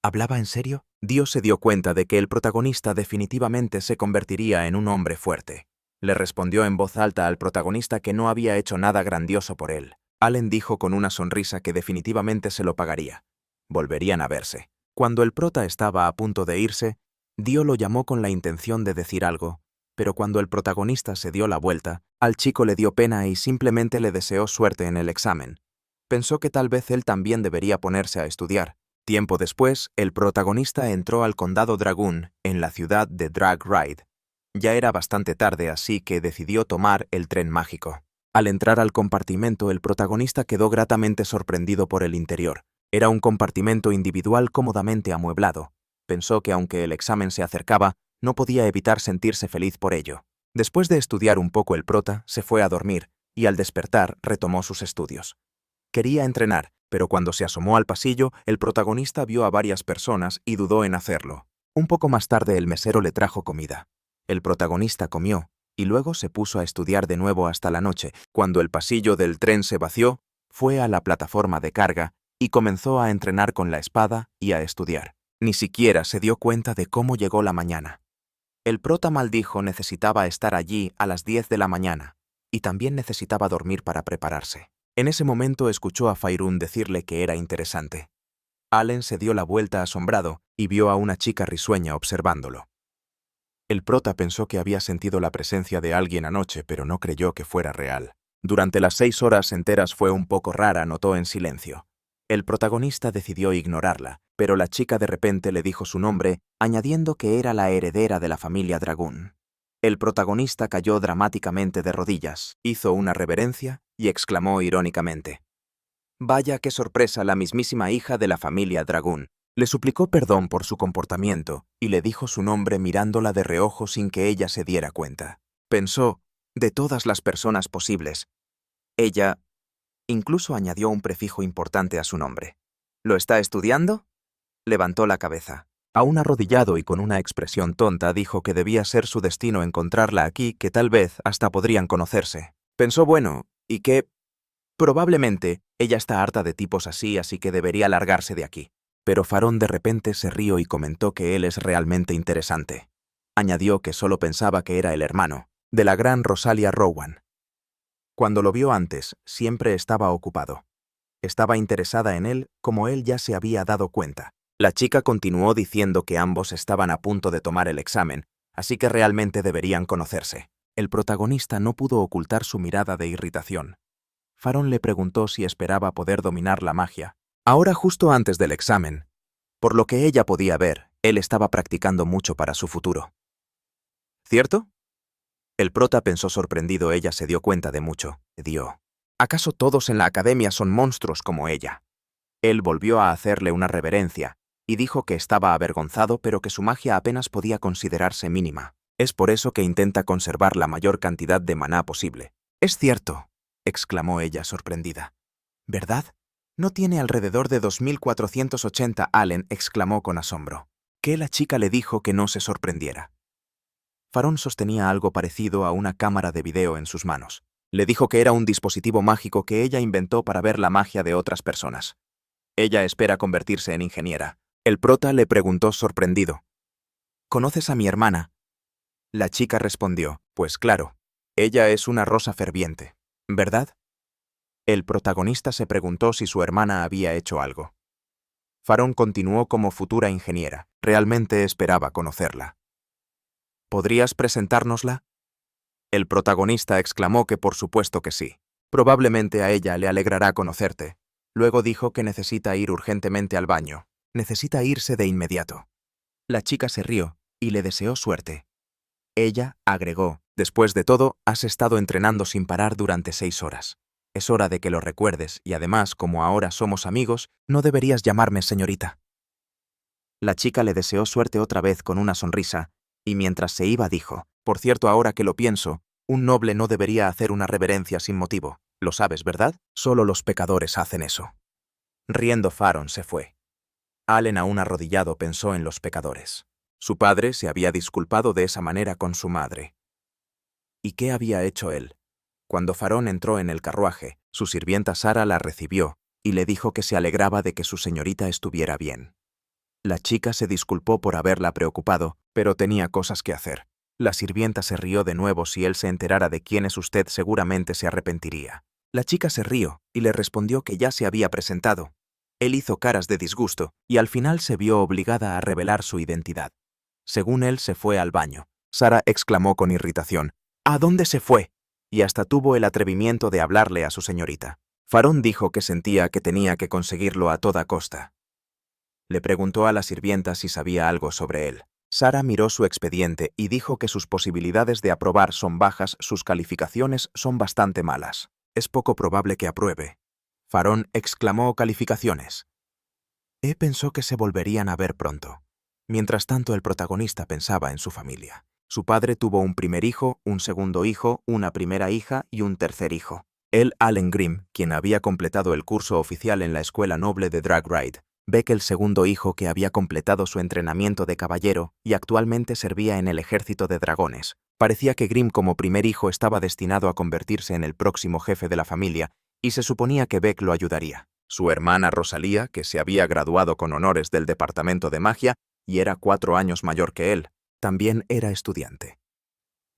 ¿Hablaba en serio? Dio se dio cuenta de que el protagonista definitivamente se convertiría en un hombre fuerte. Le respondió en voz alta al protagonista que no había hecho nada grandioso por él. Allen dijo con una sonrisa que definitivamente se lo pagaría. Volverían a verse. Cuando el prota estaba a punto de irse, Dio lo llamó con la intención de decir algo, pero cuando el protagonista se dio la vuelta, al chico le dio pena y simplemente le deseó suerte en el examen. Pensó que tal vez él también debería ponerse a estudiar. Tiempo después, el protagonista entró al condado Dragoon, en la ciudad de Drag Ride. Ya era bastante tarde, así que decidió tomar el tren mágico. Al entrar al compartimento, el protagonista quedó gratamente sorprendido por el interior. Era un compartimento individual cómodamente amueblado. Pensó que aunque el examen se acercaba, no podía evitar sentirse feliz por ello. Después de estudiar un poco, el prota se fue a dormir y al despertar retomó sus estudios. Quería entrenar, pero cuando se asomó al pasillo, el protagonista vio a varias personas y dudó en hacerlo. Un poco más tarde el mesero le trajo comida. El protagonista comió, y luego se puso a estudiar de nuevo hasta la noche. Cuando el pasillo del tren se vació, fue a la plataforma de carga y comenzó a entrenar con la espada y a estudiar. Ni siquiera se dio cuenta de cómo llegó la mañana. El prota maldijo necesitaba estar allí a las 10 de la mañana, y también necesitaba dormir para prepararse. En ese momento escuchó a Fairún decirle que era interesante. Allen se dio la vuelta asombrado y vio a una chica risueña observándolo. El prota pensó que había sentido la presencia de alguien anoche, pero no creyó que fuera real. Durante las 6 horas enteras fue un poco rara, notó en silencio. El protagonista decidió ignorarla, pero la chica de repente le dijo su nombre, añadiendo que era la heredera de la familia Dragún. El protagonista cayó dramáticamente de rodillas, hizo una reverencia y exclamó irónicamente: «Vaya qué sorpresa, la mismísima hija de la familia Dragún». Le suplicó perdón por su comportamiento y le dijo su nombre mirándola de reojo sin que ella se diera cuenta. Pensó, de todas las personas posibles, ella incluso añadió un prefijo importante a su nombre. «¿Lo está estudiando?». Levantó la cabeza. Aún arrodillado y con una expresión tonta, dijo que debía ser su destino encontrarla aquí, que tal vez hasta podrían conocerse. Pensó, bueno, y que probablemente ella está harta de tipos así que debería largarse de aquí. Pero Farón de repente se rió y comentó que él es realmente interesante. Añadió que solo pensaba que era el hermano de la gran Rosalia Rowan. Cuando lo vio antes, siempre estaba ocupado. Estaba interesada en él, como él ya se había dado cuenta. La chica continuó diciendo que ambos estaban a punto de tomar el examen, así que realmente deberían conocerse. El protagonista no pudo ocultar su mirada de irritación. Farón le preguntó si esperaba poder dominar la magia. Ahora, justo antes del examen, por lo que ella podía ver, él estaba practicando mucho para su futuro. ¿Cierto? El prota pensó sorprendido. Ella se dio cuenta de mucho. ¿Acaso todos en la academia son monstruos como ella? Él volvió a hacerle una reverencia y dijo que estaba avergonzado, pero que su magia apenas podía considerarse mínima. Es por eso que intenta conservar la mayor cantidad de maná posible. «Es cierto», exclamó ella sorprendida. «¿Verdad? No tiene alrededor de 2480, Allen exclamó con asombro. Que la chica le dijo que no se sorprendiera. Farón sostenía algo parecido a una cámara de video en sus manos. Le dijo que era un dispositivo mágico que ella inventó para ver la magia de otras personas. Ella espera convertirse en ingeniera. El prota le preguntó sorprendido: «¿Conoces a mi hermana?». La chica respondió: «Pues claro, ella es una rosa ferviente, ¿verdad?». El protagonista se preguntó si su hermana había hecho algo. Farón continuó: como futura ingeniera, realmente esperaba conocerla. ¿Podrías presentárnosla? El protagonista exclamó que por supuesto que sí. Probablemente a ella le alegrará conocerte. Luego dijo que necesita ir urgentemente al baño. Necesita irse de inmediato. La chica se rió y le deseó suerte. Ella agregó: «Después de todo, has estado entrenando sin parar durante 6 horas. Es hora de que lo recuerdes y además, como ahora somos amigos, no deberías llamarme señorita». La chica le deseó suerte otra vez con una sonrisa, y mientras se iba dijo: «Por cierto, ahora que lo pienso, un noble no debería hacer una reverencia sin motivo. Lo sabes, ¿verdad? Solo los pecadores hacen eso». Riendo, Farón se fue. Allen, aún arrodillado, pensó en los pecadores. Su padre se había disculpado de esa manera con su madre. ¿Y qué había hecho él? Cuando Farón entró en el carruaje, su sirvienta Sara la recibió y le dijo que se alegraba de que su señorita estuviera bien. La chica se disculpó por haberla preocupado, pero tenía cosas que hacer. La sirvienta se rió de nuevo. «Si él se enterara de quién es usted, seguramente se arrepentiría». La chica se rió y le respondió que ya se había presentado. Él hizo caras de disgusto y al final se vio obligada a revelar su identidad. Según él, se fue al baño. Sara exclamó con irritación: «¿A dónde se fue?», y hasta tuvo el atrevimiento de hablarle a su señorita. Farón dijo que sentía que tenía que conseguirlo a toda costa. Le preguntó a la sirvienta si sabía algo sobre él. Sara miró su expediente y dijo que sus posibilidades de aprobar son bajas, sus calificaciones son bastante malas. «Es poco probable que apruebe». Farón exclamó: «¿Calificaciones?». Pensó que se volverían a ver pronto. Mientras tanto, el protagonista pensaba en su familia. Su padre tuvo un primer hijo, un segundo hijo, una primera hija y un tercer hijo. Él, Allen Grimm, quien había completado el curso oficial en la Escuela Noble de Drag Ride, Beck, el segundo hijo, que había completado su entrenamiento de caballero y actualmente servía en el ejército de dragones. Parecía que Grimm como primer hijo estaba destinado a convertirse en el próximo jefe de la familia, y se suponía que Beck lo ayudaría. Su hermana Rosalía, que se había graduado con honores del departamento de magia y era 4 años mayor que él, también era estudiante.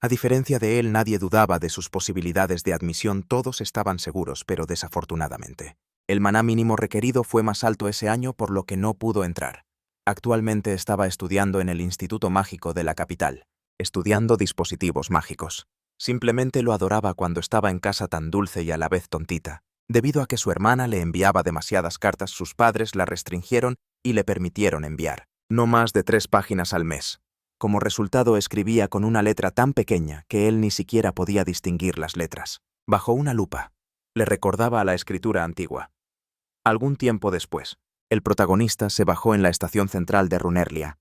A diferencia de él, nadie dudaba de sus posibilidades de admisión, todos estaban seguros, pero desafortunadamente. El maná mínimo requerido fue más alto ese año, por lo que no pudo entrar. Actualmente estaba estudiando en el Instituto Mágico de la capital, estudiando dispositivos mágicos. Simplemente lo adoraba cuando estaba en casa, tan dulce y a la vez tontita. Debido a que su hermana le enviaba demasiadas cartas, sus padres la restringieron y le permitieron enviar no más de 3 páginas al mes. Como resultado, escribía con una letra tan pequeña que él ni siquiera podía distinguir las letras. Bajo una lupa, le recordaba a la escritura antigua. Algún tiempo después, el protagonista se bajó en la estación central de Runerlia.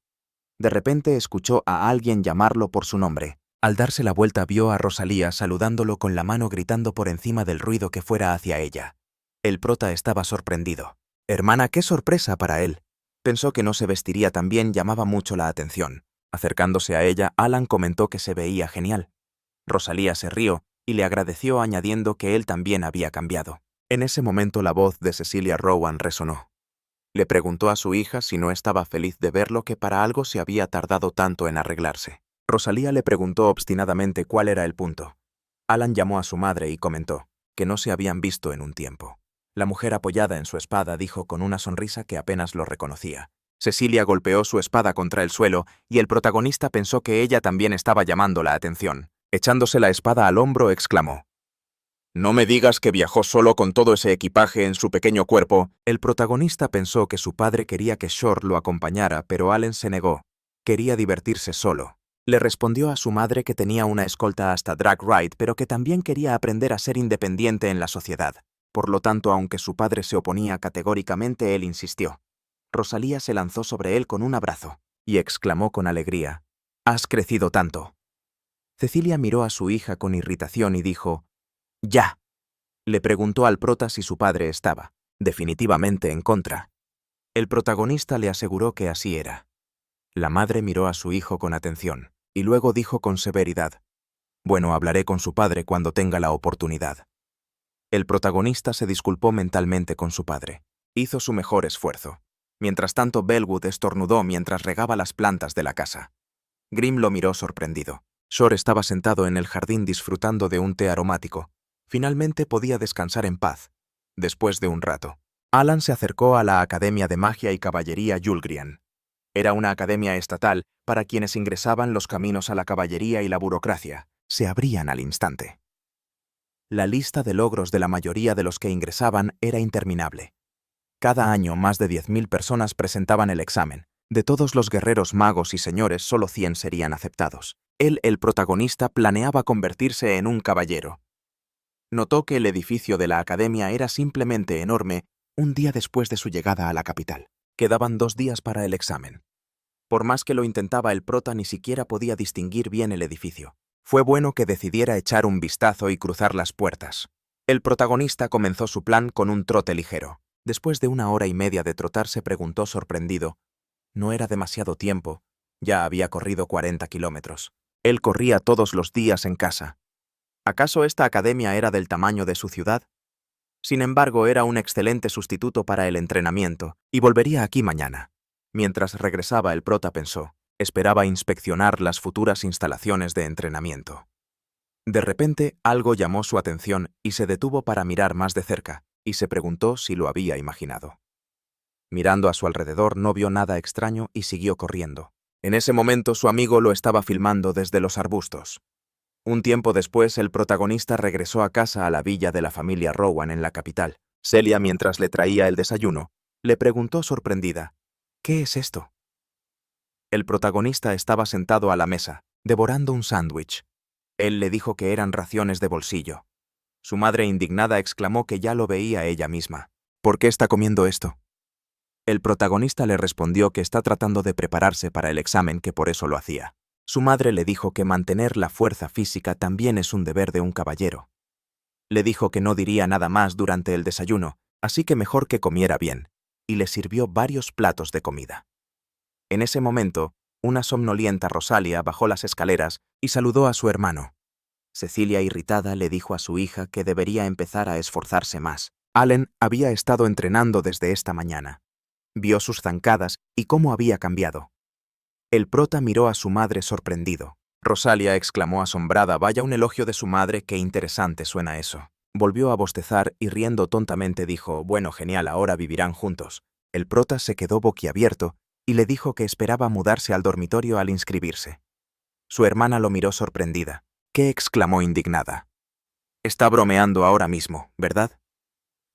De repente escuchó a alguien llamarlo por su nombre. Al darse la vuelta, vio a Rosalía saludándolo con la mano, gritando por encima del ruido que fuera hacia ella. El prota estaba sorprendido. Hermana, qué sorpresa para él. Pensó que no se vestiría tan bien, llamaba mucho la atención. Acercándose a ella, Alan comentó que se veía genial. Rosalía se rió y le agradeció, añadiendo que él también había cambiado. En ese momento la voz de Cecilia Rowan resonó. Le preguntó a su hija si no estaba feliz de verlo, que para algo se había tardado tanto en arreglarse. Rosalía le preguntó obstinadamente cuál era el punto. Alan llamó a su madre y comentó que no se habían visto en un tiempo. La mujer, apoyada en su espada, dijo con una sonrisa que apenas lo reconocía. Cecilia golpeó su espada contra el suelo y el protagonista pensó que ella también estaba llamando la atención. Echándose la espada al hombro, exclamó: «No me digas que viajó solo con todo ese equipaje en su pequeño cuerpo». El protagonista pensó que su padre quería que Shore lo acompañara, pero Allen se negó. Quería divertirse solo. Le respondió a su madre que tenía una escolta hasta Drag Ride, pero que también quería aprender a ser independiente en la sociedad. Por lo tanto, aunque su padre se oponía categóricamente, él insistió. Rosalía se lanzó sobre él con un abrazo y exclamó con alegría: «¡Has crecido tanto!». Cecilia miró a su hija con irritación y dijo: «¡Ya!». Le preguntó al prota si su padre estaba definitivamente en contra. El protagonista le aseguró que así era. La madre miró a su hijo con atención y luego dijo con severidad: «Bueno, hablaré con su padre cuando tenga la oportunidad». El protagonista se disculpó mentalmente con su padre. Hizo su mejor esfuerzo. Mientras tanto, Bellwood estornudó mientras regaba las plantas de la casa. Grimm lo miró sorprendido. Shore estaba sentado en el jardín disfrutando de un té aromático. Finalmente podía descansar en paz. Después de un rato, Alan se acercó a la Academia de Magia y Caballería Yulgrian. Era una academia estatal para quienes ingresaban. Los caminos a la caballería y la burocracia se abrían al instante. La lista de logros de la mayoría de los que ingresaban era interminable. Cada año más de 10.000 personas presentaban el examen. De todos los guerreros, magos y señores, solo 100 serían aceptados. Él, el protagonista, planeaba convertirse en un caballero. Notó que el edificio de la academia era simplemente enorme un día después de su llegada a la capital. Quedaban 2 días para el examen. Por más que lo intentaba, el prota ni siquiera podía distinguir bien el edificio. Fue bueno que decidiera echar un vistazo y cruzar las puertas. El protagonista comenzó su plan con un trote ligero. Después de 1 hora y media de trotar, se preguntó sorprendido. No era demasiado tiempo. Ya había corrido 40 kilómetros. Él corría todos los días en casa. ¿Acaso esta academia era del tamaño de su ciudad? Sin embargo, era un excelente sustituto para el entrenamiento, y volvería aquí mañana. Mientras regresaba, el prota pensó. Esperaba inspeccionar las futuras instalaciones de entrenamiento. De repente, algo llamó su atención y se detuvo para mirar más de cerca, y se preguntó si lo había imaginado. Mirando a su alrededor, no vio nada extraño y siguió corriendo. En ese momento, su amigo lo estaba filmando desde los arbustos. Un tiempo después, el protagonista regresó a casa, a la villa de la familia Rowan en la capital. Celia, mientras le traía el desayuno, le preguntó sorprendida: «¿Qué es esto?». El protagonista estaba sentado a la mesa, devorando un sándwich. Él le dijo que eran raciones de bolsillo. Su madre, indignada, exclamó que ya lo veía ella misma. «¿Por qué está comiendo esto?». El protagonista le respondió que está tratando de prepararse para el examen, que por eso lo hacía. Su madre le dijo que mantener la fuerza física también es un deber de un caballero. Le dijo que no diría nada más durante el desayuno, así que mejor que comiera bien, y le sirvió varios platos de comida. En ese momento, Una somnolienta Rosalia bajó las escaleras y saludó a su hermano. Cecilia, irritada, le dijo a su hija que debería empezar a esforzarse más. Allen había estado entrenando desde esta mañana. Vio sus zancadas y cómo había cambiado. El prota miró a su madre sorprendido. Rosalia exclamó asombrada: «Vaya un elogio de su madre, qué interesante suena eso». Volvió a bostezar y riendo tontamente dijo: «Bueno, genial, ahora vivirán juntos». El prota se quedó boquiabierto y le dijo que esperaba mudarse al dormitorio al inscribirse. Su hermana lo miró sorprendida. ¿Qué?, exclamó indignada. «Está bromeando ahora mismo, ¿verdad?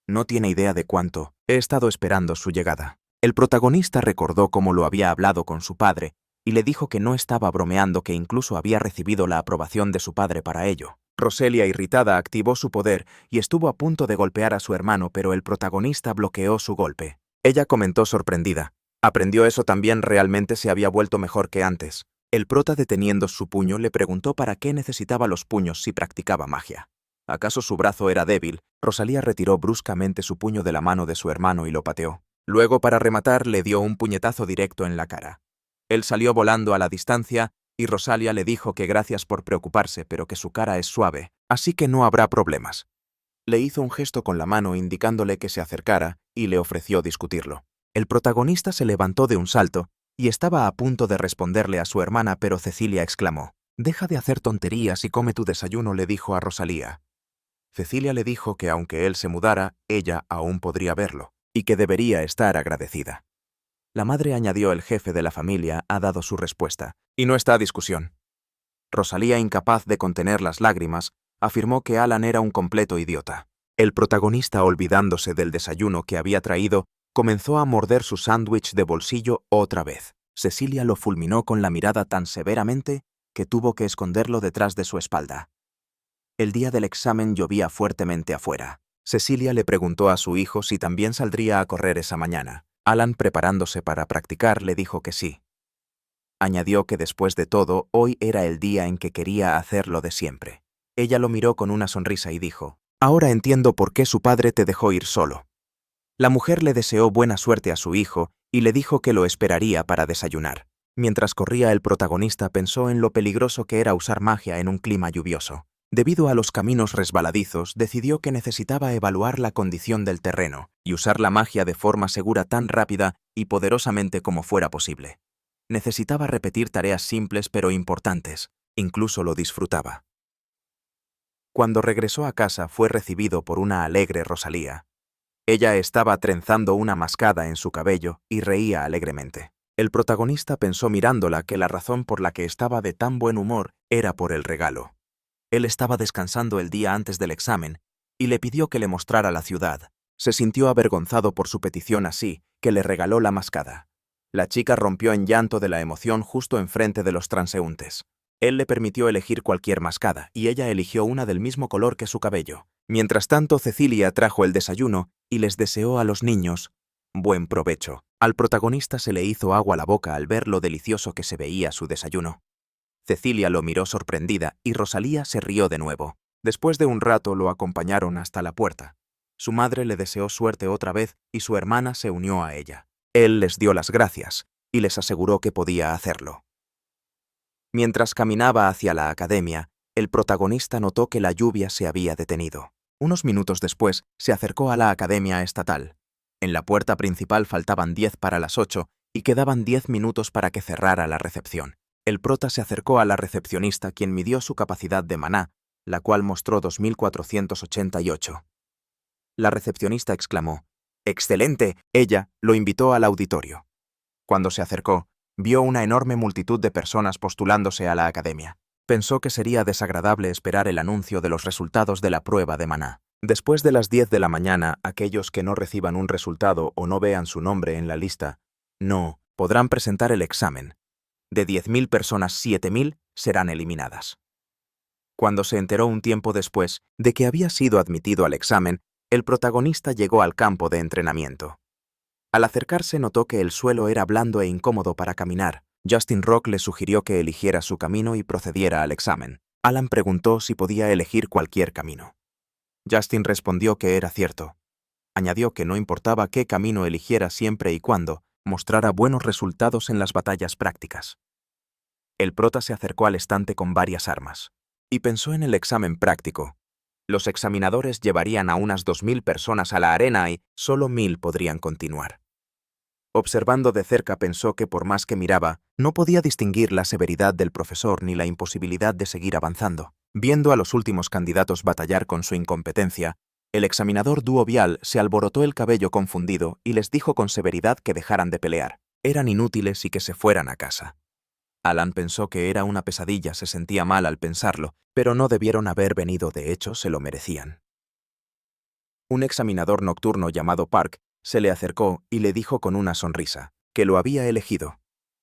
No tiene idea de cuánto he estado esperando su llegada». El protagonista recordó cómo lo había hablado con su padre y le dijo que no estaba bromeando, que incluso había recibido la aprobación de su padre para ello. Rosalia, irritada, activó su poder y estuvo a punto de golpear a su hermano, pero el protagonista bloqueó su golpe. Ella comentó sorprendida: «¿Aprendió eso también? Realmente se había vuelto mejor que antes». El prota, deteniendo su puño, le preguntó para qué necesitaba los puños si practicaba magia. ¿Acaso su brazo era débil? Rosalia retiró bruscamente su puño de la mano de su hermano y lo pateó. Luego, para rematar, le dio un puñetazo directo en la cara. Él salió volando a la distancia y Rosalia le dijo que gracias por preocuparse, pero que su cara es suave, así que no habrá problemas. Le hizo un gesto con la mano indicándole que se acercara y le ofreció discutirlo. El protagonista se levantó de un salto y estaba a punto de responderle a su hermana, pero Cecilia exclamó: «Deja de hacer tonterías y come tu desayuno», le dijo a Rosalia. Cecilia le dijo que aunque él se mudara, ella aún podría verlo y que debería estar agradecida. La madre añadió: «El jefe de la familia ha dado su respuesta y no está a discusión». Rosalia, incapaz de contener las lágrimas, afirmó que Alan era un completo idiota. El protagonista, olvidándose del desayuno que había traído, comenzó a morder su sándwich de bolsillo otra vez. Cecilia lo fulminó con la mirada tan severamente que tuvo que esconderlo detrás de su espalda. El día del examen llovía fuertemente afuera. Cecilia le preguntó a su hijo si también saldría a correr esa mañana. Alan, preparándose para practicar, le dijo que sí. Añadió que después de todo, hoy era el día en que quería hacer lo de siempre. Ella lo miró con una sonrisa y dijo: «Ahora entiendo por qué su padre te dejó ir solo». La mujer le deseó buena suerte a su hijo y le dijo que lo esperaría para desayunar. Mientras corría, el protagonista pensó en lo peligroso que era usar magia en un clima lluvioso. Debido a los caminos resbaladizos, decidió que necesitaba evaluar la condición del terreno y usar la magia de forma segura, tan rápida y poderosamente como fuera posible. Necesitaba repetir tareas simples pero importantes. Incluso lo disfrutaba. Cuando regresó a casa, fue recibido por una alegre Rosalia. Ella estaba trenzando una mascada en su cabello y reía alegremente. El protagonista pensó mirándola que la razón por la que estaba de tan buen humor era por el regalo. Él estaba descansando el día antes del examen y le pidió que le mostrara la ciudad. Se sintió avergonzado por su petición, así que le regaló la mascada. La chica rompió en llanto de la emoción justo enfrente de los transeúntes. Él le permitió elegir cualquier mascada y ella eligió una del mismo color que su cabello. Mientras tanto, Cecilia trajo el desayuno y les deseó a los niños buen provecho. Al protagonista se le hizo agua la boca al ver lo delicioso que se veía su desayuno. Cecilia lo miró sorprendida y Rosalia se rió de nuevo. Después de un rato lo acompañaron hasta la puerta. Su madre le deseó suerte otra vez y su hermana se unió a ella. Él les dio las gracias y les aseguró que podía hacerlo. Mientras caminaba hacia la academia, el protagonista notó que la lluvia se había detenido. Unos minutos después, se acercó a la academia estatal. En la puerta principal faltaban 10 para las 8 y quedaban 10 minutos para que cerrara la recepción. El prota se acercó a la recepcionista, quien midió su capacidad de maná, la cual mostró 2488. La recepcionista exclamó: «¡Excelente!». Ella lo invitó al auditorio. Cuando se acercó, vio una enorme multitud de personas postulándose a la academia. Pensó que sería desagradable esperar el anuncio de los resultados de la prueba de maná. Después de las 10 de la mañana, aquellos que no reciban un resultado o no vean su nombre en la lista, no podrán presentar el examen. De 10.000 personas, 7.000 serán eliminadas. Cuando se enteró un tiempo después de que había sido admitido al examen, el protagonista llegó al campo de entrenamiento. Al acercarse, notó que el suelo era blando e incómodo para caminar. Justin Rock le sugirió que eligiera su camino y procediera al examen. Alan preguntó si podía elegir cualquier camino. Justin respondió que era cierto. Añadió que no importaba qué camino eligiera siempre y cuando mostrara buenos resultados en las batallas prácticas. El prota se acercó al estante con varias armas y pensó en el examen práctico. Los examinadores llevarían a unas 2000 personas a la arena y solo 1000 podrían continuar. Observando de cerca pensó que por más que miraba, no podía distinguir la severidad del profesor ni la imposibilidad de seguir avanzando. Viendo a los últimos candidatos batallar con su incompetencia, el examinador Duovial se alborotó el cabello confundido y les dijo con severidad que dejaran de pelear. Eran inútiles y que se fueran a casa. Alan pensó que era una pesadilla, se sentía mal al pensarlo, pero no debieron haber venido, de hecho se lo merecían. Un examinador nocturno llamado Park se le acercó y le dijo con una sonrisa que lo había elegido.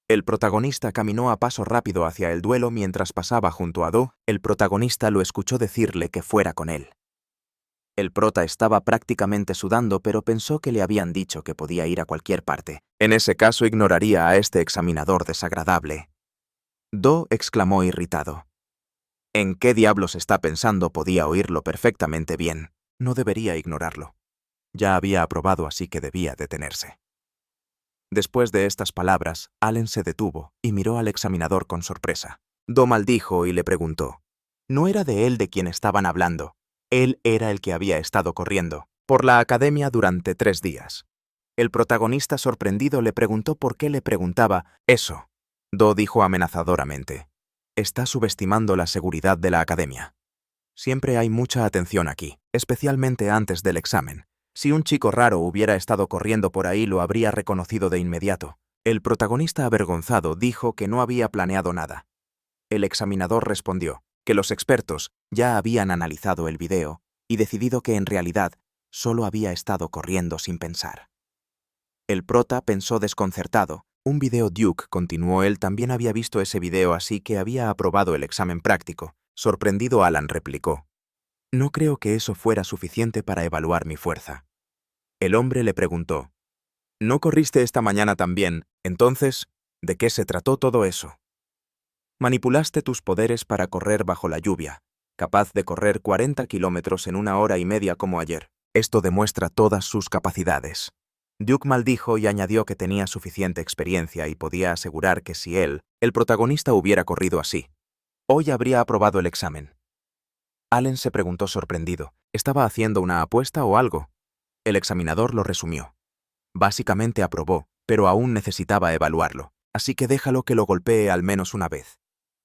El protagonista caminó a paso rápido hacia el duelo mientras pasaba junto a Do. El protagonista lo escuchó decirle que fuera con él. El prota estaba prácticamente sudando, pero pensó que le habían dicho que podía ir a cualquier parte. En ese caso ignoraría a este examinador desagradable. Do exclamó irritado. ¿En qué diablos está pensando? Podía oírlo perfectamente bien. No debería ignorarlo. Ya había aprobado, así que debía detenerse. Después de estas palabras, Allen se detuvo y miró al examinador con sorpresa. Do maldijo y le preguntó. No era de él de quien estaban hablando. Él era el que había estado corriendo por la academia durante 3 días. El protagonista sorprendido le preguntó por qué le preguntaba eso. Do dijo amenazadoramente. Está subestimando la seguridad de la academia. Siempre hay mucha atención aquí, especialmente antes del examen. Si un chico raro hubiera estado corriendo por ahí, lo habría reconocido de inmediato. El protagonista avergonzado dijo que no había planeado nada. El examinador respondió que los expertos ya habían analizado el video y decidido que en realidad solo había estado corriendo sin pensar. El prota pensó desconcertado. Un video Duke, continuó él, también había visto ese video, así que había aprobado el examen práctico. Sorprendido, Alan replicó. No creo que eso fuera suficiente para evaluar mi fuerza. El hombre le preguntó. ¿No corriste esta mañana también? Entonces, ¿de qué se trató todo eso? Manipulaste tus poderes para correr bajo la lluvia, capaz de correr 40 kilómetros en 1 hora y media como ayer. Esto demuestra todas sus capacidades. Duke maldijo y añadió que tenía suficiente experiencia y podía asegurar que si él, el protagonista, hubiera corrido así, hoy habría aprobado el examen. Allen se preguntó sorprendido. ¿Estaba haciendo una apuesta o algo? El examinador lo resumió. Básicamente aprobó, pero aún necesitaba evaluarlo, así que déjalo que lo golpee al menos una vez.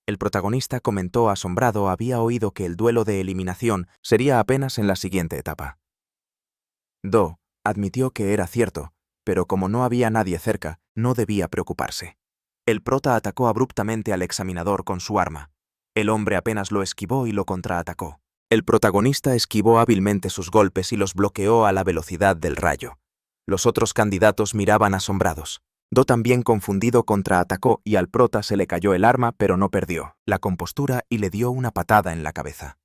El protagonista comentó asombrado, había oído que el duelo de eliminación sería apenas en la siguiente etapa. Do admitió que era cierto, pero como no había nadie cerca, no debía preocuparse. El prota atacó abruptamente al examinador con su arma. El hombre apenas lo esquivó y lo contraatacó. El protagonista esquivó hábilmente sus golpes y los bloqueó a la velocidad del rayo. Los otros candidatos miraban asombrados. Do también confundido contraatacó y al prota se le cayó el arma, pero no perdió la compostura y le dio una patada en la cabeza.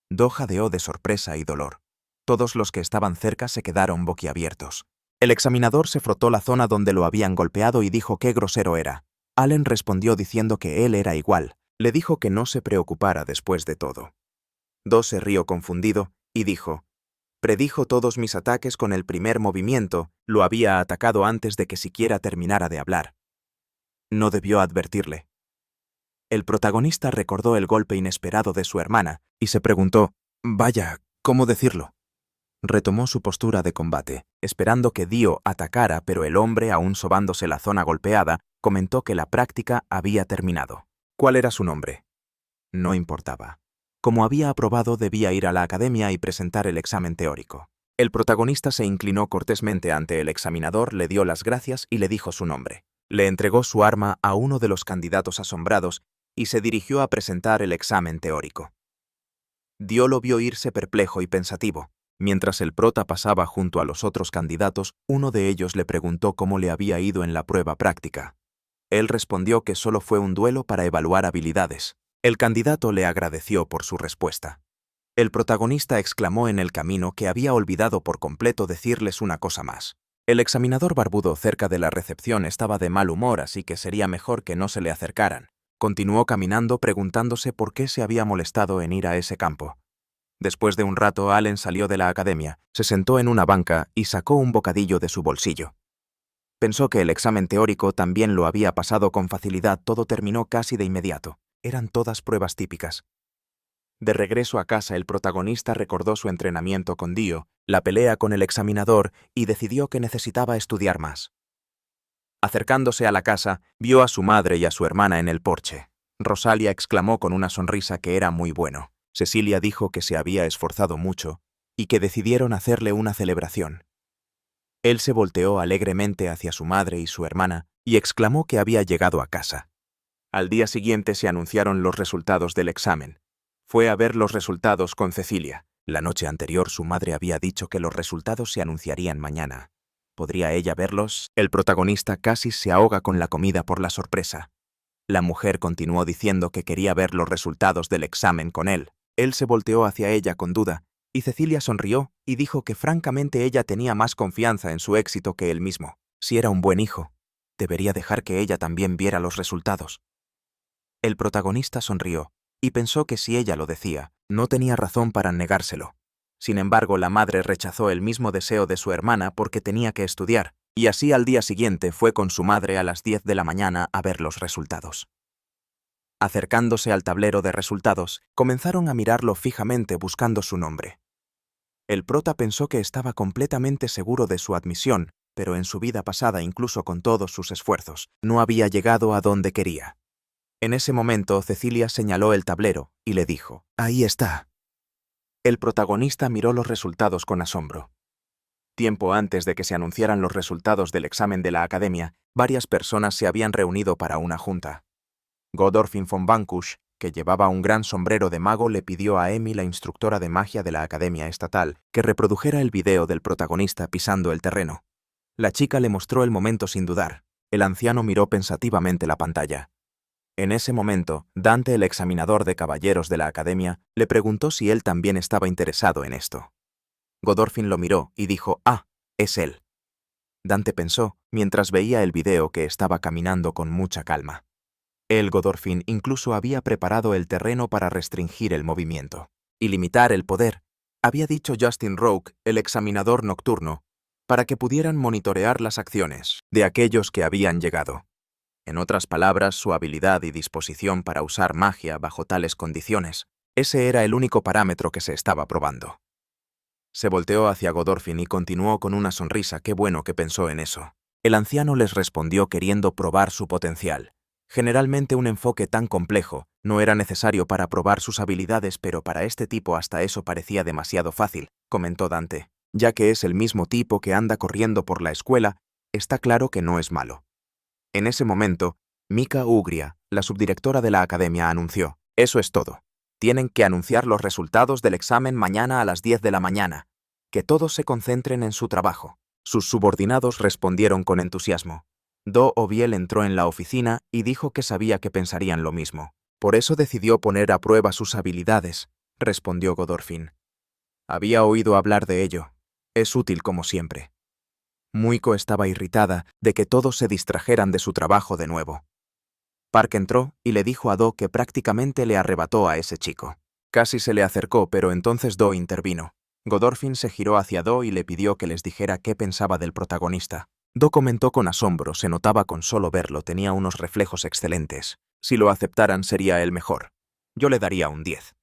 Do jadeó de sorpresa y dolor. Todos los que estaban cerca se quedaron boquiabiertos. El examinador se frotó la zona donde lo habían golpeado y dijo qué grosero era. Allen respondió diciendo que él era igual. Le dijo que no se preocupara después de todo. Do se rió confundido y dijo, predijo todos mis ataques con el primer movimiento, lo había atacado antes de que siquiera terminara de hablar. No debió advertirle. El protagonista recordó el golpe inesperado de su hermana y se preguntó, vaya, ¿cómo decirlo? Retomó su postura de combate, esperando que Dio atacara, pero el hombre, aún sobándose la zona golpeada, comentó que la práctica había terminado. ¿Cuál era su nombre? No importaba. Como había aprobado, debía ir a la academia y presentar el examen teórico. El protagonista se inclinó cortésmente ante el examinador, le dio las gracias y le dijo su nombre. Le entregó su arma a uno de los candidatos asombrados y se dirigió a presentar el examen teórico. Dio lo vio irse perplejo y pensativo. Mientras el prota pasaba junto a los otros candidatos, uno de ellos le preguntó cómo le había ido en la prueba práctica. Él respondió que solo fue un duelo para evaluar habilidades. El candidato le agradeció por su respuesta. El protagonista exclamó en el camino que había olvidado por completo decirles una cosa más. El examinador barbudo cerca de la recepción estaba de mal humor, así que sería mejor que no se le acercaran. Continuó caminando preguntándose por qué se había molestado en ir a ese campo. Después de un rato, Allen salió de la academia, se sentó en una banca y sacó un bocadillo de su bolsillo. Pensó que el examen teórico también lo había pasado con facilidad, todo terminó casi de inmediato. Eran todas pruebas típicas. De regreso a casa, el protagonista recordó su entrenamiento con Dio, la pelea con el examinador y decidió que necesitaba estudiar más. Acercándose a la casa, vio a su madre y a su hermana en el porche. Rosalia exclamó con una sonrisa que era muy bueno. Cecilia dijo que se había esforzado mucho y que decidieron hacerle una celebración. Él se volteó alegremente hacia su madre y su hermana y exclamó que había llegado a casa. Al día siguiente se anunciaron los resultados del examen. Fue a ver los resultados con Cecilia. La noche anterior su madre había dicho que los resultados se anunciarían mañana. ¿Podría ella verlos? El protagonista casi se ahoga con la comida por la sorpresa. La mujer continuó diciendo que quería ver los resultados del examen con él. Él se volteó hacia ella con duda, y Cecilia sonrió y dijo que francamente ella tenía más confianza en su éxito que él mismo. Si era un buen hijo, debería dejar que ella también viera los resultados. El protagonista sonrió y pensó que si ella lo decía, no tenía razón para negárselo. Sin embargo, la madre rechazó el mismo deseo de su hermana porque tenía que estudiar, y así al día siguiente fue con su madre a las 10 de la mañana a ver los resultados. Acercándose al tablero de resultados, comenzaron a mirarlo fijamente buscando su nombre. El prota pensó que estaba completamente seguro de su admisión, pero en su vida pasada, incluso con todos sus esfuerzos, no había llegado a donde quería. En ese momento, Cecilia señaló el tablero y le dijo: «Ahí está». El protagonista miró los resultados con asombro. Tiempo antes de que se anunciaran los resultados del examen de la academia, varias personas se habían reunido para una junta. Godolphin von Bankusch, que llevaba un gran sombrero de mago, le pidió a Emmy, la instructora de magia de la Academia Estatal, que reprodujera el video del protagonista pisando el terreno. La chica le mostró el momento sin dudar. El anciano miró pensativamente la pantalla. En ese momento, Dante, el examinador de caballeros de la Academia, le preguntó si él también estaba interesado en esto. Godolphin lo miró y dijo: «Ah, es él». Dante pensó, mientras veía el video, que estaba caminando con mucha calma. Godolphin incluso había preparado el terreno para restringir el movimiento y limitar el poder. Había dicho Justin Roque, el examinador nocturno, para que pudieran monitorear las acciones de aquellos que habían llegado. En otras palabras, su habilidad y disposición para usar magia bajo tales condiciones. Ese era el único parámetro que se estaba probando. Se volteó hacia Godolphin y continuó con una sonrisa. «Qué bueno que pensó en eso». El anciano les respondió queriendo probar su potencial. Generalmente un enfoque tan complejo no era necesario para probar sus habilidades, pero para este tipo hasta eso parecía demasiado fácil, comentó Dante. Ya que es el mismo tipo que anda corriendo por la escuela, está claro que no es malo. En ese momento, Mika Ugria, la subdirectora de la academia, anunció: «Eso es todo. Tienen que anunciar los resultados del examen mañana a las 10 de la mañana. Que todos se concentren en su trabajo». Sus subordinados respondieron con entusiasmo. Do Oviel entró en la oficina y dijo que sabía que pensarían lo mismo. «Por eso decidió poner a prueba sus habilidades», respondió Godolphin. «Había oído hablar de ello. Es útil como siempre». Muiko estaba irritada de que todos se distrajeran de su trabajo de nuevo. Park entró y le dijo a Do que prácticamente le arrebató a ese chico. Casi se le acercó, pero entonces Do intervino. Godolphin se giró hacia Do y le pidió que les dijera qué pensaba del protagonista. Do comentó con asombro, se notaba con solo verlo, tenía unos reflejos excelentes. Si lo aceptaran sería el mejor. Yo le daría un 10.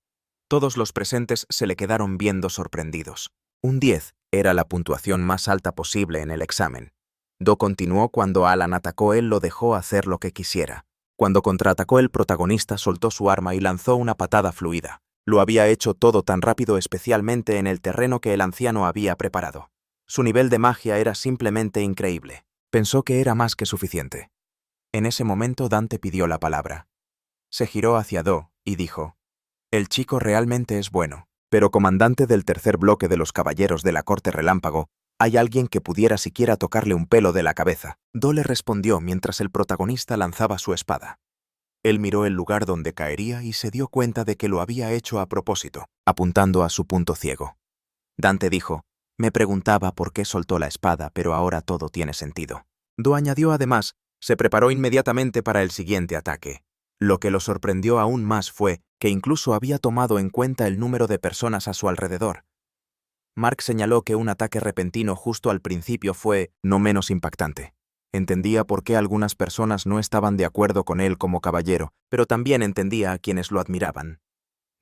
Todos los presentes se le quedaron viendo sorprendidos. Un 10 era la puntuación más alta posible en el examen. Do continuó: «Cuando Alan atacó, él lo dejó hacer lo que quisiera. Cuando contraatacó, el protagonista soltó su arma y lanzó una patada fluida. Lo había hecho todo tan rápido, especialmente en el terreno que el anciano había preparado. Su nivel de magia era simplemente increíble. Pensó que era más que suficiente». En ese momento Dante pidió la palabra. Se giró hacia Do y dijo: «El chico realmente es bueno, pero comandante del tercer bloque de los caballeros de la Corte Relámpago, ¿hay alguien que pudiera siquiera tocarle un pelo de la cabeza?». Do le respondió mientras el protagonista lanzaba su espada. Él miró el lugar donde caería y se dio cuenta de que lo había hecho a propósito, apuntando a su punto ciego. Dante dijo: «Me preguntaba por qué soltó la espada, pero ahora todo tiene sentido». Do añadió además: «Se preparó inmediatamente para el siguiente ataque». Lo que lo sorprendió aún más fue que incluso había tomado en cuenta el número de personas a su alrededor. Mark señaló que un ataque repentino justo al principio fue no menos impactante. Entendía por qué algunas personas no estaban de acuerdo con él como caballero, pero también entendía a quienes lo admiraban.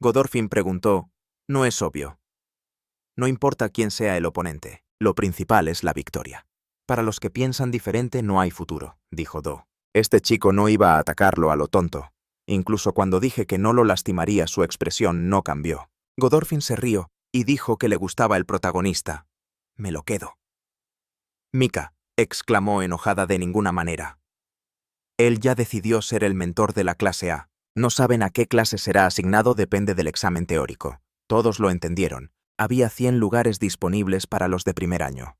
Godolphin preguntó, «No es obvio. No importa quién sea el oponente, lo principal es la victoria. Para los que piensan diferente no hay futuro», dijo Do. Este chico no iba a atacarlo a lo tonto. Incluso cuando dije que no lo lastimaría, su expresión no cambió. Godolphin se rió y dijo que le gustaba el protagonista. «Me lo quedo». «Mika», exclamó enojada, «de ninguna manera. Él ya decidió ser el mentor de la clase A. No saben a qué clase será asignado, depende del examen teórico». Todos lo entendieron. Había 100 lugares disponibles para los de primer año.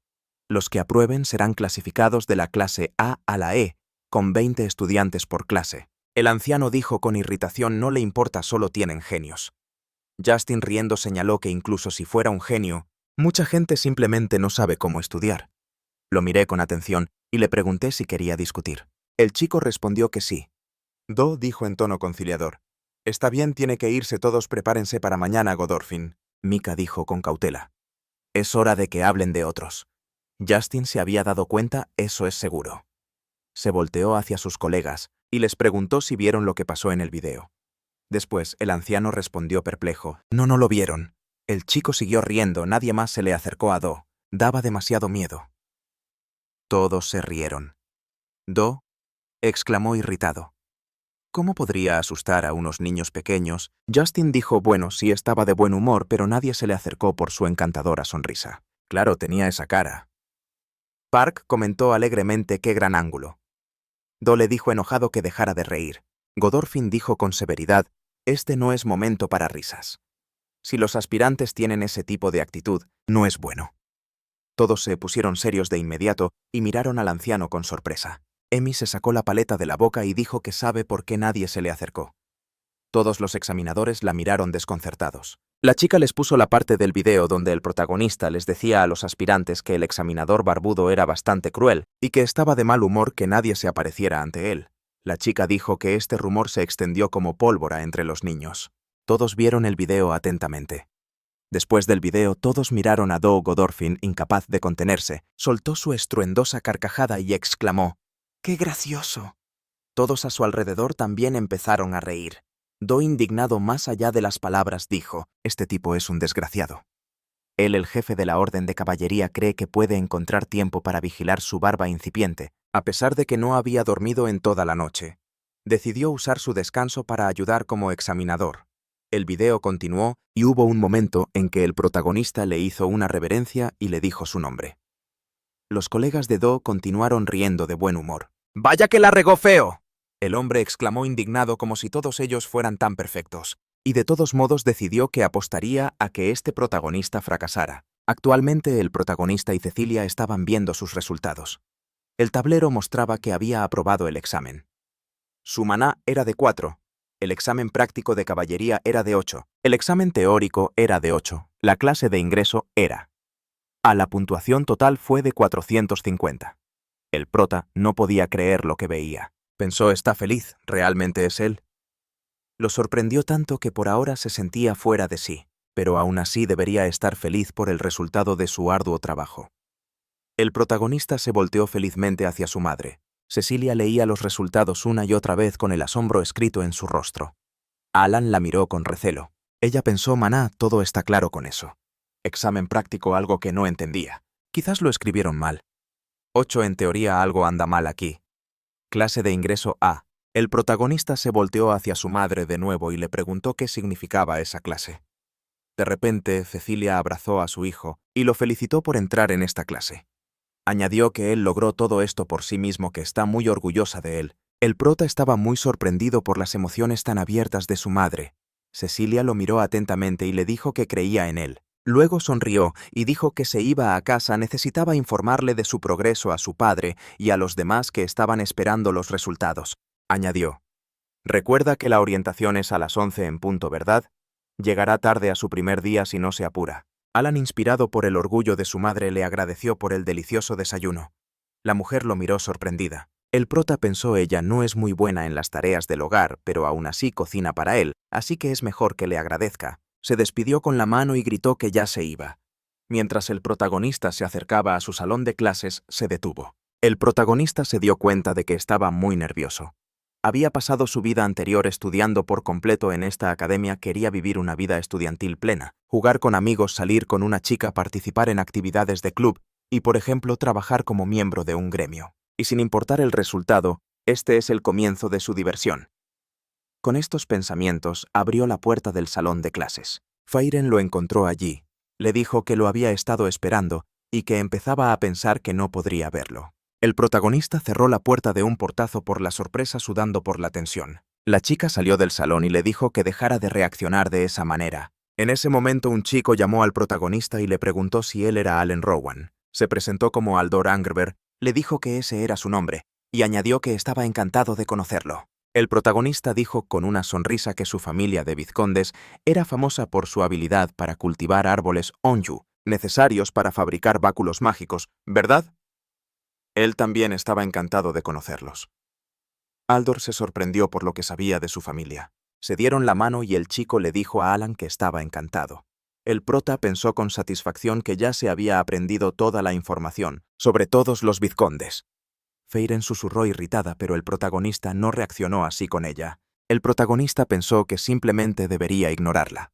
Los que aprueben serán clasificados de la clase A a la E, con 20 estudiantes por clase. El anciano dijo con irritación, «No le importa, solo tienen genios». Justin, riendo, señaló que incluso si fuera un genio, mucha gente simplemente no sabe cómo estudiar. Lo miré con atención y le pregunté si quería discutir. El chico respondió que sí. Do dijo en tono conciliador, «Está bien, tiene que irse todos, prepárense para mañana, Godolphin». Mika dijo con cautela, «Es hora de que hablen de otros». Justin se había dado cuenta, eso es seguro. Se volteó hacia sus colegas y les preguntó si vieron lo que pasó en el video. Después, el anciano respondió perplejo, «No lo vieron». El chico siguió riendo, nadie más se le acercó a Do. Daba demasiado miedo. Todos se rieron. «Do», exclamó irritado. ¿Cómo podría asustar a unos niños pequeños? Justin dijo, bueno, sí estaba de buen humor, pero nadie se le acercó por su encantadora sonrisa. Claro, tenía esa cara. Park comentó alegremente, «Qué gran ángulo». Do le dijo enojado que dejara de reír. Godolphin dijo con severidad, «Este no es momento para risas. Si los aspirantes tienen ese tipo de actitud, no es bueno». Todos se pusieron serios de inmediato y miraron al anciano con sorpresa. Emi se sacó la paleta de la boca y dijo que sabe por qué nadie se le acercó. Todos los examinadores la miraron desconcertados. La chica les puso la parte del video donde el protagonista les decía a los aspirantes que el examinador barbudo era bastante cruel y que estaba de mal humor que nadie se apareciera ante él. La chica dijo que este rumor se extendió como pólvora entre los niños. Todos vieron el video atentamente. Después del video, todos miraron a Do. Godolphin, incapaz de contenerse. Soltó su estruendosa carcajada y exclamó, «¡Qué gracioso!». Todos a su alrededor también empezaron a reír. Do, indignado más allá de las palabras, dijo, «Este tipo es un desgraciado». Él, el jefe de la Orden de Caballería, cree que puede encontrar tiempo para vigilar su barba incipiente, a pesar de que no había dormido en toda la noche. Decidió usar su descanso para ayudar como examinador. El video continuó y hubo un momento en que el protagonista le hizo una reverencia y le dijo su nombre. Los colegas de Do continuaron riendo de buen humor. «¡Vaya que la regó feo!», el hombre exclamó indignado, como si todos ellos fueran tan perfectos. Y de todos modos decidió que apostaría a que este protagonista fracasara. Actualmente el protagonista y Cecilia estaban viendo sus resultados. El tablero mostraba que había aprobado el examen. Su maná era de 4. El examen práctico de caballería era de 8. El examen teórico era de 8. La clase de ingreso era A. La puntuación total fue de 450. El prota no podía creer lo que veía. Pensó, está feliz, ¿realmente es él? Lo sorprendió tanto que por ahora se sentía fuera de sí, pero aún así debería estar feliz por el resultado de su arduo trabajo. El protagonista se volteó felizmente hacia su madre. Cecilia leía los resultados una y otra vez con el asombro escrito en su rostro. Alan la miró con recelo. Ella pensó, maná, todo está claro con eso. Examen práctico, algo que no entendía. Quizás lo escribieron mal. 8 en teoría, algo anda mal aquí. Clase de ingreso A. El protagonista se volteó hacia su madre de nuevo y le preguntó qué significaba esa clase. De repente, Cecilia abrazó a su hijo y lo felicitó por entrar en esta clase. Añadió que él logró todo esto por sí mismo, que está muy orgullosa de él. El prota estaba muy sorprendido por las emociones tan abiertas de su madre. Cecilia lo miró atentamente y le dijo que creía en él. Luego sonrió y dijo que se iba a casa, necesitaba informarle de su progreso a su padre y a los demás que estaban esperando los resultados. Añadió, «Recuerda que la orientación es a las 11 en punto, ¿verdad? Llegará tarde a su primer día si no se apura». Alan, inspirado por el orgullo de su madre, le agradeció por el delicioso desayuno. La mujer lo miró sorprendida. El prota pensó, ella no es muy buena en las tareas del hogar, pero aún así cocina para él, así que es mejor que le agradezca. Se despidió con la mano y gritó que ya se iba. Mientras el protagonista se acercaba a su salón de clases, se detuvo. El protagonista se dio cuenta de que estaba muy nervioso. Había pasado su vida anterior estudiando por completo en esta academia, quería vivir una vida estudiantil plena, jugar con amigos, salir con una chica, participar en actividades de club y, por ejemplo, trabajar como miembro de un gremio. Y sin importar el resultado, este es el comienzo de su diversión. Con estos pensamientos, abrió la puerta del salón de clases. Feiren lo encontró allí. Le dijo que lo había estado esperando y que empezaba a pensar que no podría verlo. El protagonista cerró la puerta de un portazo por la sorpresa, sudando por la tensión. La chica salió del salón y le dijo que dejara de reaccionar de esa manera. En ese momento un chico llamó al protagonista y le preguntó si él era Allen Rowan. Se presentó como Aldor Angerberg, le dijo que ese era su nombre y añadió que estaba encantado de conocerlo. El protagonista dijo con una sonrisa que su familia de vizcondes era famosa por su habilidad para cultivar árboles onju, necesarios para fabricar báculos mágicos, ¿verdad? Él también estaba encantado de conocerlos. Aldor se sorprendió por lo que sabía de su familia. Se dieron la mano y el chico le dijo a Alan que estaba encantado. El prota pensó con satisfacción que ya se había aprendido toda la información sobre todos los vizcondes. Feiren susurró irritada, pero el protagonista no reaccionó así con ella. El protagonista pensó que simplemente debería ignorarla.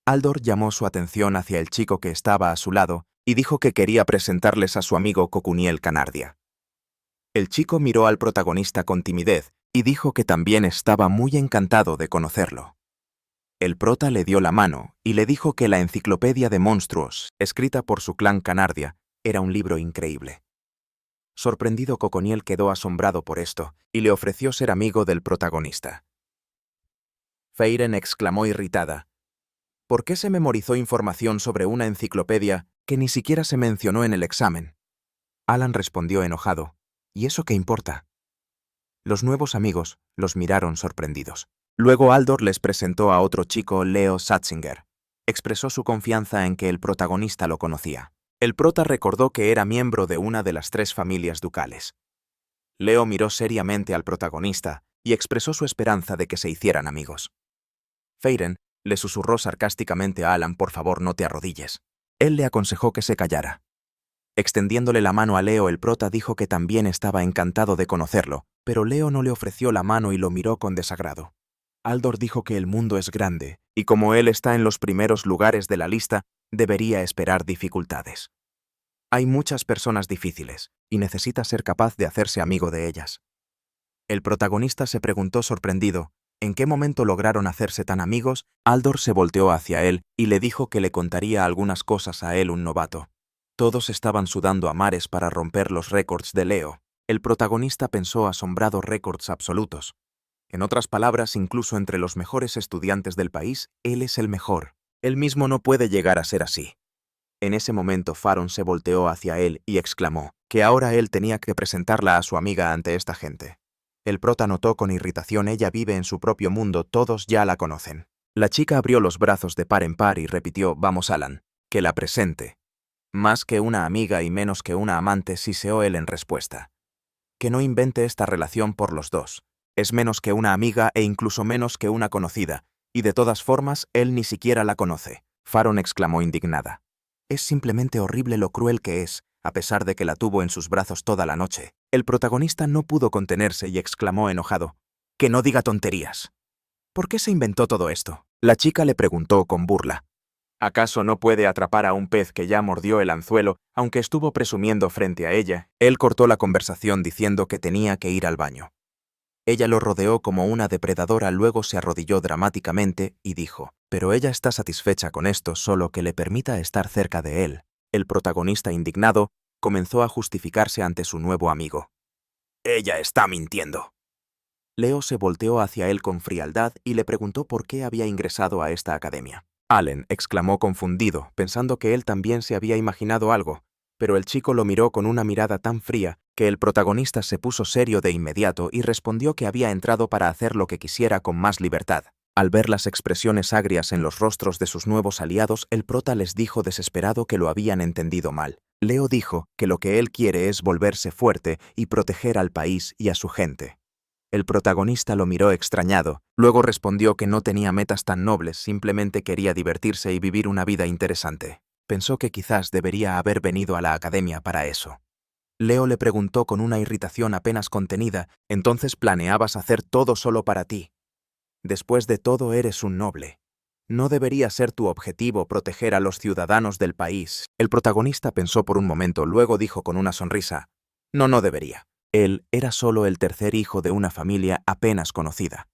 Aldor llamó su atención hacia el chico que estaba a su lado y dijo que quería presentarles a su amigo Cocuniel Canardia. El chico miró al protagonista con timidez y dijo que también estaba muy encantado de conocerlo. El prota le dio la mano y le dijo que la enciclopedia de monstruos, escrita por su clan Canardia, era un libro increíble. Sorprendido, Coconiel quedó asombrado por esto y le ofreció ser amigo del protagonista. Feiren exclamó irritada: ¿por qué se memorizó información sobre una enciclopedia que ni siquiera se mencionó en el examen? Alan respondió enojado: ¿y eso qué importa? Los nuevos amigos los miraron sorprendidos. Luego Aldor les presentó a otro chico, Leo Satzinger. Expresó su confianza en que el protagonista lo conocía. El prota recordó que era miembro de una de las 3 familias ducales. Leo miró seriamente al protagonista y expresó su esperanza de que se hicieran amigos. Feiren le susurró sarcásticamente a Alan: por favor, no te arrodilles. Él le aconsejó que se callara. Extendiéndole la mano a Leo, el prota dijo que también estaba encantado de conocerlo, pero Leo no le ofreció la mano y lo miró con desagrado. Aldor dijo que el mundo es grande, y como él está en los primeros lugares de la lista, debería esperar dificultades. Hay muchas personas difíciles, y necesita ser capaz de hacerse amigo de ellas. El protagonista se preguntó sorprendido: ¿en qué momento lograron hacerse tan amigos? Aldor se volteó hacia él y le dijo que le contaría algunas cosas a él, un novato. Todos estaban sudando a mares para romper los récords de Leo. El protagonista pensó asombrado: récords absolutos. En otras palabras, incluso entre los mejores estudiantes del país, él es el mejor. Él mismo no puede llegar a ser así. En ese momento Faron se volteó hacia él y exclamó que ahora él tenía que presentarla a su amiga ante esta gente. El prota notó con irritación: ella vive en su propio mundo, todos ya la conocen. La chica abrió los brazos de par en par y repitió: vamos, Alan, que la presente. Más que una amiga y menos que una amante, siseó él en respuesta. Que no invente esta relación por los dos. Es menos que una amiga e incluso menos que una conocida, y de todas formas, él ni siquiera la conoce. Faron exclamó indignada. Es simplemente horrible lo cruel que es, a pesar de que la tuvo en sus brazos toda la noche. El protagonista no pudo contenerse y exclamó enojado: que no diga tonterías. ¿Por qué se inventó todo esto? La chica le preguntó con burla. ¿Acaso no puede atrapar a un pez que ya mordió el anzuelo, aunque estuvo presumiendo frente a ella? Él cortó la conversación diciendo que tenía que ir al baño. Ella lo rodeó como una depredadora, luego se arrodilló dramáticamente y dijo: pero ella está satisfecha con esto, solo que le permita estar cerca de él. El protagonista, indignado, comenzó a justificarse ante su nuevo amigo. Ella está mintiendo. Leo se volteó hacia él con frialdad y le preguntó por qué había ingresado a esta academia. Allen exclamó confundido, pensando que él también se había imaginado algo, pero el chico lo miró con una mirada tan fría que el protagonista se puso serio de inmediato y respondió que había entrado para hacer lo que quisiera con más libertad. Al ver las expresiones agrias en los rostros de sus nuevos aliados, el prota les dijo desesperado que lo habían entendido mal. Leo dijo que lo que él quiere es volverse fuerte y proteger al país y a su gente. El protagonista lo miró extrañado, luego respondió que no tenía metas tan nobles, simplemente quería divertirse y vivir una vida interesante. Pensó que quizás debería haber venido a la academia para eso. Leo le preguntó con una irritación apenas contenida. Entonces planeabas hacer todo solo para ti. Después de todo eres un noble. ¿No debería ser tu objetivo proteger a los ciudadanos del país? El protagonista pensó por un momento, luego dijo con una sonrisa: no debería. Él era solo el tercer hijo de una familia apenas conocida.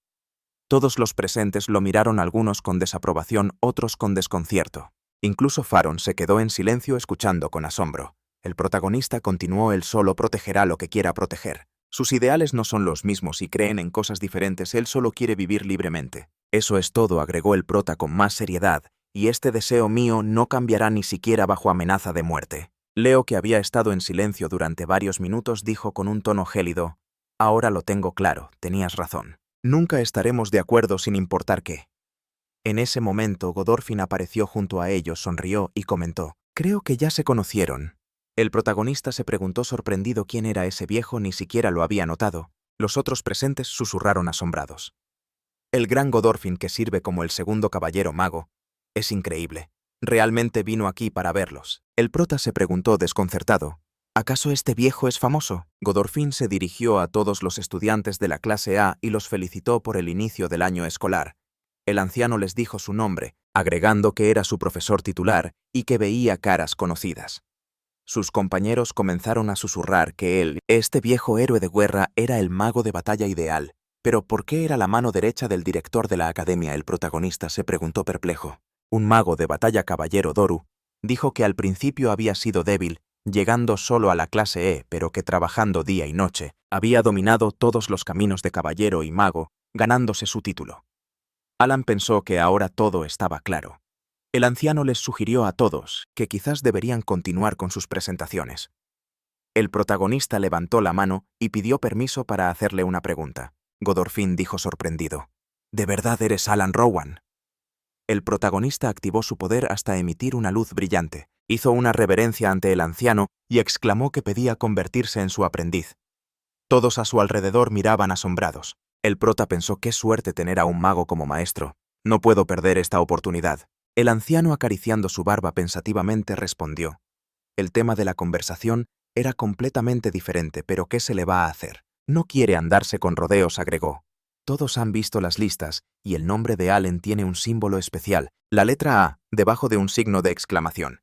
Todos los presentes lo miraron, algunos con desaprobación, otros con desconcierto. Incluso Faron se quedó en silencio escuchando con asombro. El protagonista continuó: él solo protegerá lo que quiera proteger. Sus ideales no son los mismos y creen en cosas diferentes, él solo quiere vivir libremente. Eso es todo, agregó el prota con más seriedad, y este deseo mío no cambiará ni siquiera bajo amenaza de muerte. Leo, que había estado en silencio durante varios minutos, dijo con un tono gélido: ahora lo tengo claro, tenías razón. Nunca estaremos de acuerdo sin importar qué. En ese momento, Godorfin apareció junto a ellos, sonrió y comentó: creo que ya se conocieron. El protagonista se preguntó sorprendido quién era ese viejo, ni siquiera lo había notado. Los otros presentes susurraron asombrados. El gran Godorfin, que sirve como el segundo caballero mago. Es increíble. Realmente vino aquí para verlos. El prota se preguntó desconcertado: ¿acaso este viejo es famoso? Godorfin se dirigió a todos los estudiantes de la clase A y los felicitó por el inicio del año escolar. El anciano les dijo su nombre, agregando que era su profesor titular y que veía caras conocidas. Sus compañeros comenzaron a susurrar que él, este viejo héroe de guerra, era el mago de batalla ideal. Pero ¿por qué era la mano derecha del director de la academia? El protagonista se preguntó perplejo. Un mago de batalla, caballero Doru, dijo que al principio había sido débil, llegando solo a la clase E, pero que trabajando día y noche, había dominado todos los caminos de caballero y mago, ganándose su título. Alan pensó que ahora todo estaba claro. El anciano les sugirió a todos que quizás deberían continuar con sus presentaciones. El protagonista levantó la mano y pidió permiso para hacerle una pregunta. Godorfin dijo sorprendido: ¿de verdad eres Alan Rowan? El protagonista activó su poder hasta emitir una luz brillante, hizo una reverencia ante el anciano y exclamó que pedía convertirse en su aprendiz. Todos a su alrededor miraban asombrados. El prota pensó: qué suerte tener a un mago como maestro. No puedo perder esta oportunidad. El anciano, acariciando su barba pensativamente, respondió: el tema de la conversación era completamente diferente, pero ¿qué se le va a hacer? No quiere andarse con rodeos, agregó. Todos han visto las listas, y el nombre de Allen tiene un símbolo especial, la letra A, debajo de un signo de exclamación.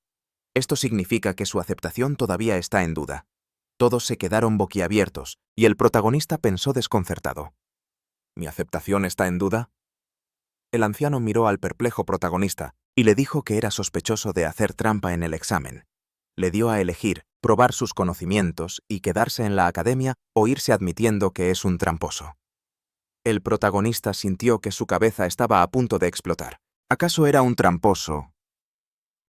Esto significa que su aceptación todavía está en duda. Todos se quedaron boquiabiertos, y el protagonista pensó desconcertado: ¿mi aceptación está en duda? El anciano miró al perplejo protagonista y le dijo que era sospechoso de hacer trampa en el examen. Le dio a elegir probar sus conocimientos y quedarse en la academia o irse admitiendo que es un tramposo. El protagonista sintió que su cabeza estaba a punto de explotar. ¿Acaso era un tramposo?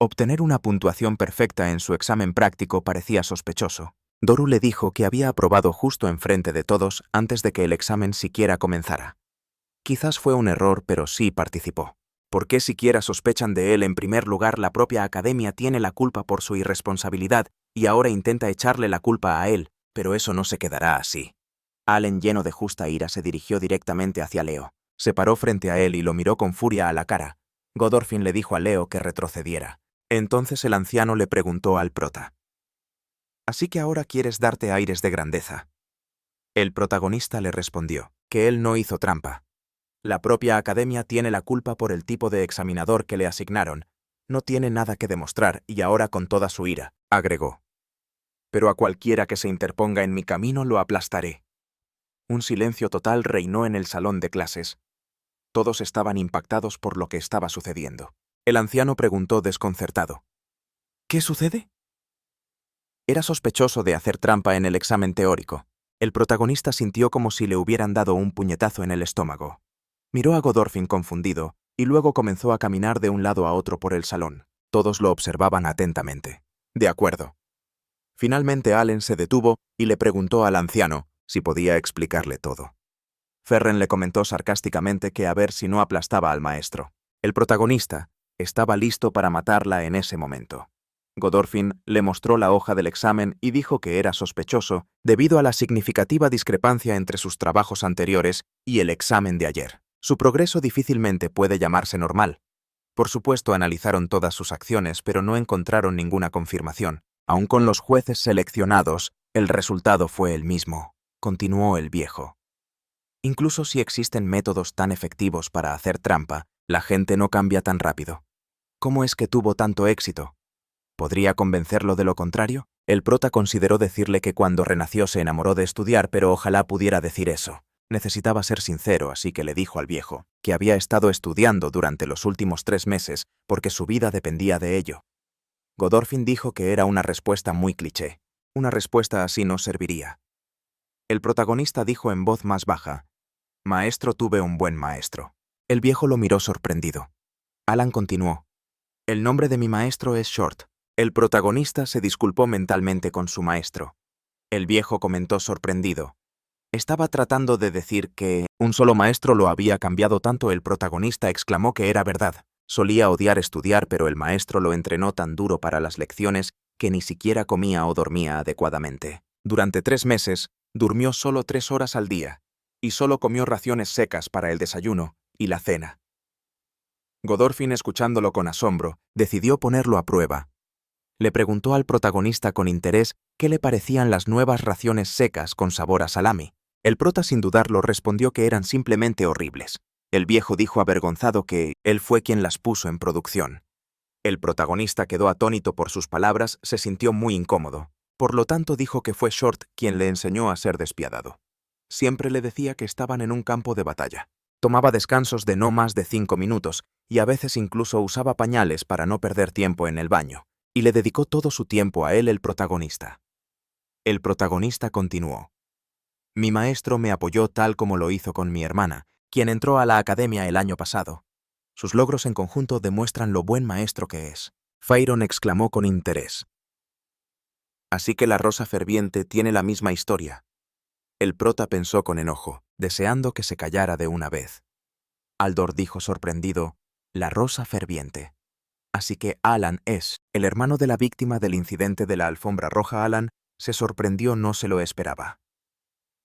Obtener una puntuación perfecta en su examen práctico parecía sospechoso. Doru le dijo que había aprobado justo enfrente de todos antes de que el examen siquiera comenzara. Quizás fue un error, pero sí participó. ¿Por qué siquiera sospechan de él? En primer lugar, la propia academia tiene la culpa por su irresponsabilidad y ahora intenta echarle la culpa a él, pero eso no se quedará así. Allen, lleno de justa ira, se dirigió directamente hacia Leo. Se paró frente a él y lo miró con furia a la cara. Godorfin le dijo a Leo que retrocediera. Entonces el anciano le preguntó al prota: ¿así que ahora quieres darte aires de grandeza? El protagonista le respondió que él no hizo trampa. La propia academia tiene la culpa por el tipo de examinador que le asignaron. No tiene nada que demostrar y ahora con toda su ira, agregó: pero a cualquiera que se interponga en mi camino lo aplastaré. Un silencio total reinó en el salón de clases. Todos estaban impactados por lo que estaba sucediendo. El anciano preguntó desconcertado: ¿qué sucede? Era sospechoso de hacer trampa en el examen teórico. El protagonista sintió como si le hubieran dado un puñetazo en el estómago. Miró a Godorfin confundido y luego comenzó a caminar de un lado a otro por el salón. Todos lo observaban atentamente. De acuerdo. Finalmente Allen se detuvo y le preguntó al anciano si podía explicarle todo. Ferren le comentó sarcásticamente que a ver si no aplastaba al maestro. El protagonista estaba listo para matarla en ese momento. Godorfin le mostró la hoja del examen y dijo que era sospechoso debido a la significativa discrepancia entre sus trabajos anteriores y el examen de ayer. Su progreso difícilmente puede llamarse normal. Por supuesto, analizaron todas sus acciones, pero no encontraron ninguna confirmación. Aun con los jueces seleccionados, El resultado fue el mismo, continuó el viejo. Incluso si existen métodos tan efectivos para hacer trampa, la gente no cambia tan rápido. ¿Cómo es que tuvo tanto éxito? ¿Podría convencerlo de lo contrario? El prota consideró decirle que cuando renació se enamoró de estudiar, pero ojalá pudiera decir eso. Necesitaba ser sincero, así que le dijo al viejo que había estado estudiando durante los últimos 3 meses porque su vida dependía de ello. Godorfin dijo que era una respuesta muy cliché. Una respuesta así no serviría. El protagonista dijo en voz más baja: «Maestro, tuve un buen maestro». El viejo lo miró sorprendido. Alan continuó: «El nombre de mi maestro es Short». El protagonista se disculpó mentalmente con su maestro. El viejo comentó sorprendido: «Estaba tratando de decir que un solo maestro lo había cambiado tanto». El protagonista exclamó que era verdad. Solía odiar estudiar, pero el maestro lo entrenó tan duro para las lecciones que ni siquiera comía o dormía adecuadamente. Durante 3 meses, durmió solo 3 horas al día, y solo comió raciones secas para el desayuno y la cena. Godorfin, escuchándolo con asombro, decidió ponerlo a prueba. Le preguntó al protagonista con interés qué le parecían las nuevas raciones secas con sabor a salami. El prota, sin dudarlo, respondió que eran simplemente horribles. El viejo dijo avergonzado que él fue quien las puso en producción. El protagonista quedó atónito por sus palabras, se sintió muy incómodo. Por lo tanto, dijo que fue Short quien le enseñó a ser despiadado. Siempre le decía que estaban en un campo de batalla. Tomaba descansos de no más de 5 minutos y a veces incluso usaba pañales para no perder tiempo en el baño. Y le dedicó todo su tiempo a él, el protagonista. El protagonista continuó: «Mi maestro me apoyó tal como lo hizo con mi hermana, quien entró a la academia el año pasado. Sus logros en conjunto demuestran lo buen maestro que es». Fyron exclamó con interés: «Así que la rosa ferviente tiene la misma historia». El prota pensó con enojo, deseando que se callara de una vez. Aldor dijo sorprendido: «La rosa ferviente. Así que Alan es el hermano de la víctima del incidente de la alfombra roja». Alan se sorprendió, no se lo esperaba.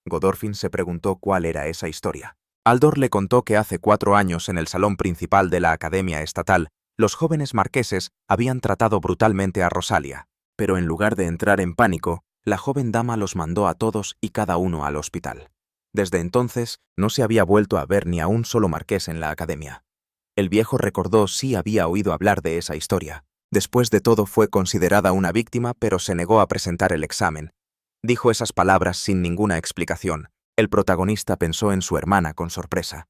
Godorfin se preguntó cuál era esa historia. Aldor le contó que hace 4 años, en el salón principal de la Academia Estatal, los jóvenes marqueses habían tratado brutalmente a Rosalia, pero en lugar de entrar en pánico, la joven dama los mandó a todos y cada uno al hospital. Desde entonces, no se había vuelto a ver ni a un solo marqués en la academia. El viejo recordó si había oído hablar de esa historia. Después de todo, fue considerada una víctima, pero se negó a presentar el examen. Dijo esas palabras sin ninguna explicación. El protagonista pensó en su hermana con sorpresa.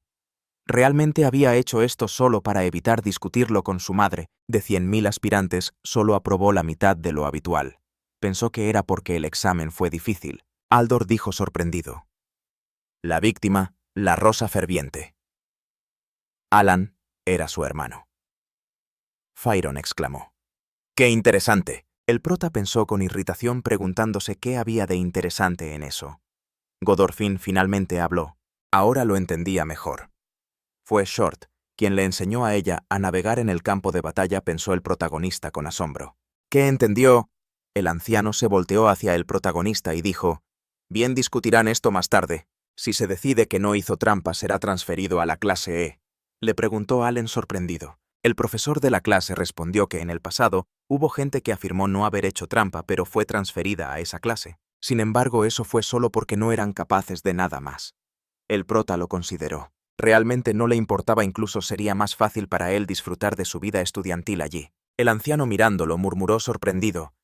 Realmente había hecho esto solo para evitar discutirlo con su madre. De 100.000 aspirantes, solo aprobó la mitad de lo habitual. Pensó que era porque el examen fue difícil. Aldor dijo sorprendido: «La víctima, la rosa ferviente». Alan era su hermano. Fyron exclamó: «¡Qué interesante!». El prota pensó con irritación, preguntándose qué había de interesante en eso. Godorfin finalmente habló. Ahora lo entendía mejor. Fue Short quien le enseñó a ella a navegar en el campo de batalla, pensó el protagonista con asombro. ¿Qué entendió? El anciano se volteó hacia el protagonista y dijo: «Bien, discutirán esto más tarde. Si se decide que no hizo trampa, será transferido a la clase E». Le preguntó Allen sorprendido. El profesor de la clase respondió que en el pasado hubo gente que afirmó no haber hecho trampa, pero fue transferida a esa clase. Sin embargo, eso fue solo porque no eran capaces de nada más. El prota lo consideró. Realmente no le importaba, incluso sería más fácil para él disfrutar de su vida estudiantil allí. El anciano, mirándolo, murmuró sorprendido: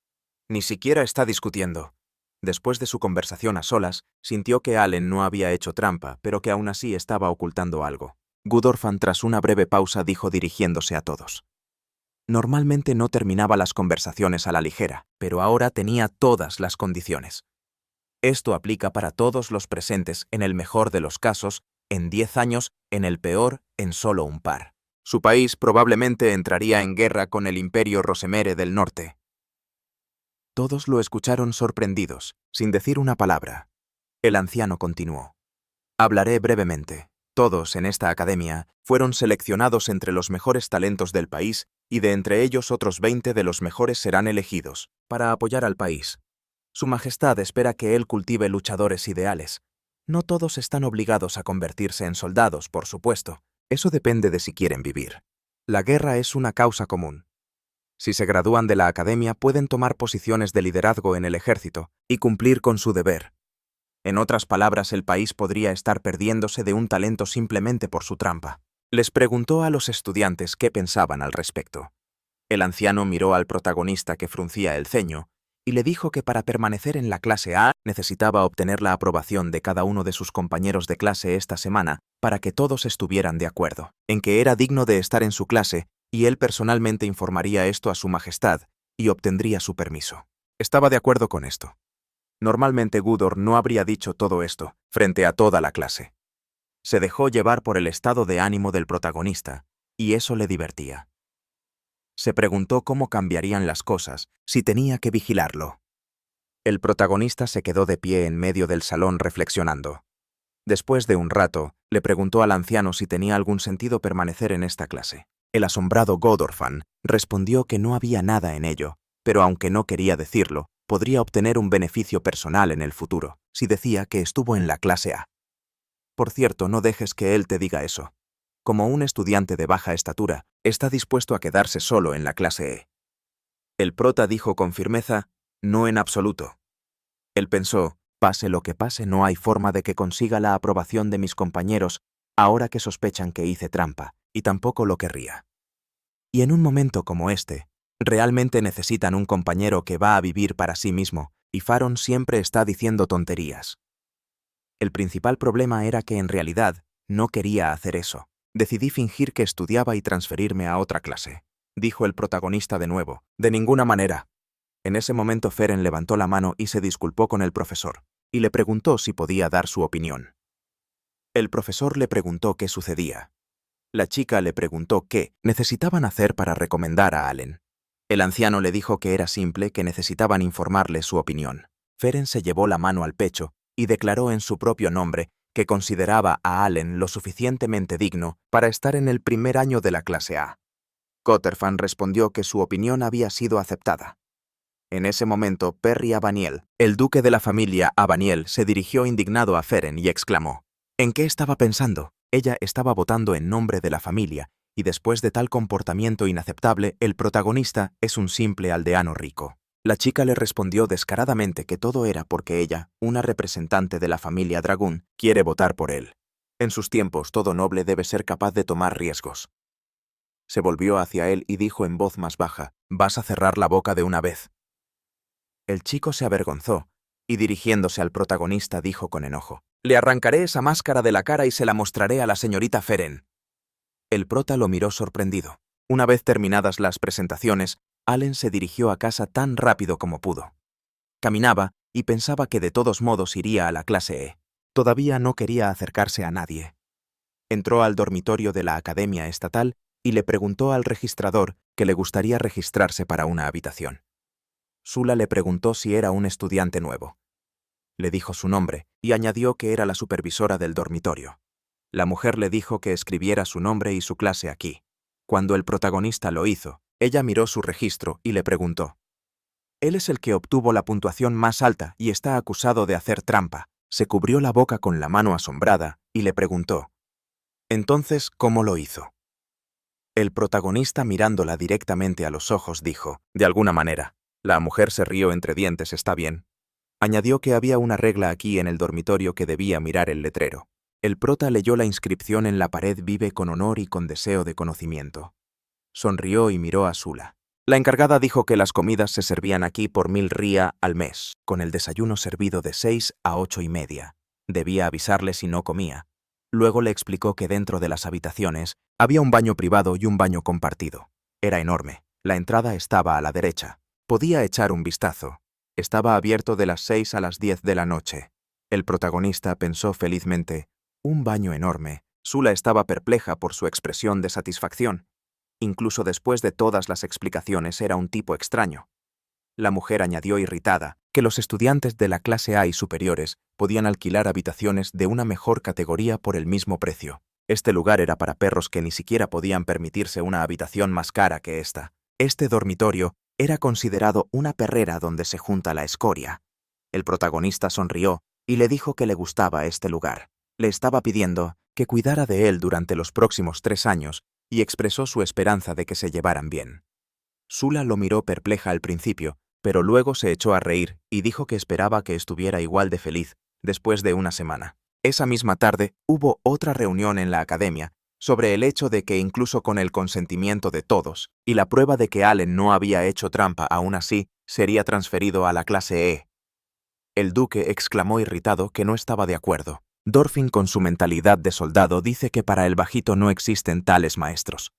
«Ni siquiera está discutiendo». Después de su conversación a solas, sintió que Allen no había hecho trampa, pero que aún así estaba ocultando algo. Godorfin, tras una breve pausa, dijo dirigiéndose a todos: «Normalmente no terminaba las conversaciones a la ligera, pero ahora tenía todas las condiciones. Esto aplica para todos los presentes, en el mejor de los casos, en 10 años, en el peor, en solo un par. Su país probablemente entraría en guerra con el Imperio Rosemere del Norte». Todos lo escucharon sorprendidos, sin decir una palabra. El anciano continuó: «Hablaré brevemente. Todos en esta academia fueron seleccionados entre los mejores talentos del país, y de entre ellos otros 20 de los mejores serán elegidos para apoyar al país. Su Majestad espera que él cultive luchadores ideales. No todos están obligados a convertirse en soldados, por supuesto. Eso depende de si quieren vivir. La guerra es una causa común. Si se gradúan de la academia, pueden tomar posiciones de liderazgo en el ejército. y cumplir con su deber. En otras palabras, el país podría estar perdiéndose de un talento simplemente por su trampa. Les preguntó a los estudiantes qué pensaban al respecto. El anciano miró al protagonista que fruncía el ceño y le dijo que para permanecer en la clase A necesitaba obtener la aprobación de cada uno de sus compañeros de clase esta semana para que todos estuvieran de acuerdo en que era digno de estar en su clase y él personalmente informaría esto a su majestad y obtendría su permiso. Estaba de acuerdo con esto. Normalmente Gudor no habría dicho todo esto frente a toda la clase. Se dejó llevar por el estado de ánimo del protagonista y eso le divertía. Se preguntó cómo cambiarían las cosas si tenía que vigilarlo. El protagonista se quedó de pie en medio del salón reflexionando. Después de un rato, le preguntó al anciano si tenía algún sentido permanecer en esta clase. El asombrado Godorfan respondió que no había nada en ello, pero aunque no quería decirlo, podría obtener un beneficio personal en el futuro, si decía que estuvo en la clase A. Por cierto, no dejes que él te diga eso. Como un estudiante de baja estatura, está dispuesto a quedarse solo en la clase E. El prota dijo con firmeza, no en absoluto. Él pensó, pase lo que pase, no hay forma de que consiga la aprobación de mis compañeros ahora que sospechan que hice trampa, y tampoco lo querría. Y en un momento como este, realmente necesitan un compañero que va a vivir para sí mismo, y Faron siempre está diciendo tonterías. El principal problema era que en realidad no quería hacer eso. Decidí fingir que estudiaba y transferirme a otra clase, dijo el protagonista de nuevo. De ninguna manera. En ese momento Feren levantó la mano y se disculpó con el profesor, y le preguntó si podía dar su opinión. El profesor le preguntó qué sucedía. La chica le preguntó qué necesitaban hacer para recomendar a Allen. El anciano le dijo que era simple, que necesitaban informarle su opinión. Feren se llevó la mano al pecho y declaró en su propio nombre que consideraba a Allen lo suficientemente digno para estar en el primer año de la clase A. Cotterfan respondió que su opinión había sido aceptada. En ese momento, Perry Abaniel, el duque de la familia Abaniel, se dirigió indignado a Feren y exclamó: ¿en qué estaba pensando? Ella estaba votando en nombre de la familia, y después de tal comportamiento inaceptable, el protagonista es un simple aldeano rico. La chica le respondió descaradamente que todo era porque ella, una representante de la familia Dragún, quiere votar por él. En sus tiempos, todo noble debe ser capaz de tomar riesgos. Se volvió hacia él y dijo en voz más baja: «¿Vas a cerrar la boca de una vez?». El chico se avergonzó, y dirigiéndose al protagonista dijo con enojo: «Le arrancaré esa máscara de la cara y se la mostraré a la señorita Feren». El prota lo miró sorprendido. Una vez terminadas las presentaciones, Allen se dirigió a casa tan rápido como pudo. Caminaba y pensaba que de todos modos iría a la clase E. Todavía no quería acercarse a nadie. Entró al dormitorio de la Academia Estatal y le preguntó al registrador que le gustaría registrarse para una habitación. Sula le preguntó si era un estudiante nuevo. Le dijo su nombre y añadió que era la supervisora del dormitorio. La mujer le dijo que escribiera su nombre y su clase aquí. Cuando el protagonista lo hizo, ella miró su registro y le preguntó: «Él es el que obtuvo la puntuación más alta y está acusado de hacer trampa». Se cubrió la boca con la mano asombrada y le preguntó: «Entonces, ¿cómo lo hizo?». El protagonista, mirándola directamente a los ojos, dijo: «De alguna manera». La mujer se rió entre dientes. «Está bien». Añadió que había una regla aquí en el dormitorio que debía mirar el letrero. El prota leyó la inscripción en la pared: «Vive con honor y con deseo de conocimiento». Sonrió y miró a Sula. La encargada dijo que las comidas se servían aquí por 1000 ría al mes, con el desayuno servido de 6 a 8:30. Debía avisarle si no comía. Luego le explicó que dentro de las habitaciones había un baño privado y un baño compartido. Era enorme. La entrada estaba a la derecha. Podía echar un vistazo. Estaba abierto de las 6 a las 10 de la noche. El protagonista pensó felizmente: un baño enorme. Sula estaba perpleja por su expresión de satisfacción. Incluso después de todas las explicaciones, era un tipo extraño. La mujer añadió irritada que los estudiantes de la clase A y superiores podían alquilar habitaciones de una mejor categoría por el mismo precio. Este lugar era para perros que ni siquiera podían permitirse una habitación más cara que esta. Este dormitorio era considerado una perrera donde se junta la escoria. El protagonista sonrió y le dijo que le gustaba este lugar. Le estaba pidiendo que cuidara de él durante los próximos 3 años y expresó su esperanza de que se llevaran bien. Sula lo miró perpleja al principio, pero luego se echó a reír y dijo que esperaba que estuviera igual de feliz después de una semana. Esa misma tarde hubo otra reunión en la academia sobre el hecho de que incluso con el consentimiento de todos y la prueba de que Allen no había hecho trampa aún así, sería transferido a la clase E. El duque exclamó irritado que no estaba de acuerdo. Dorfin, con su mentalidad de soldado, dice que para el bajito no existen tales maestros.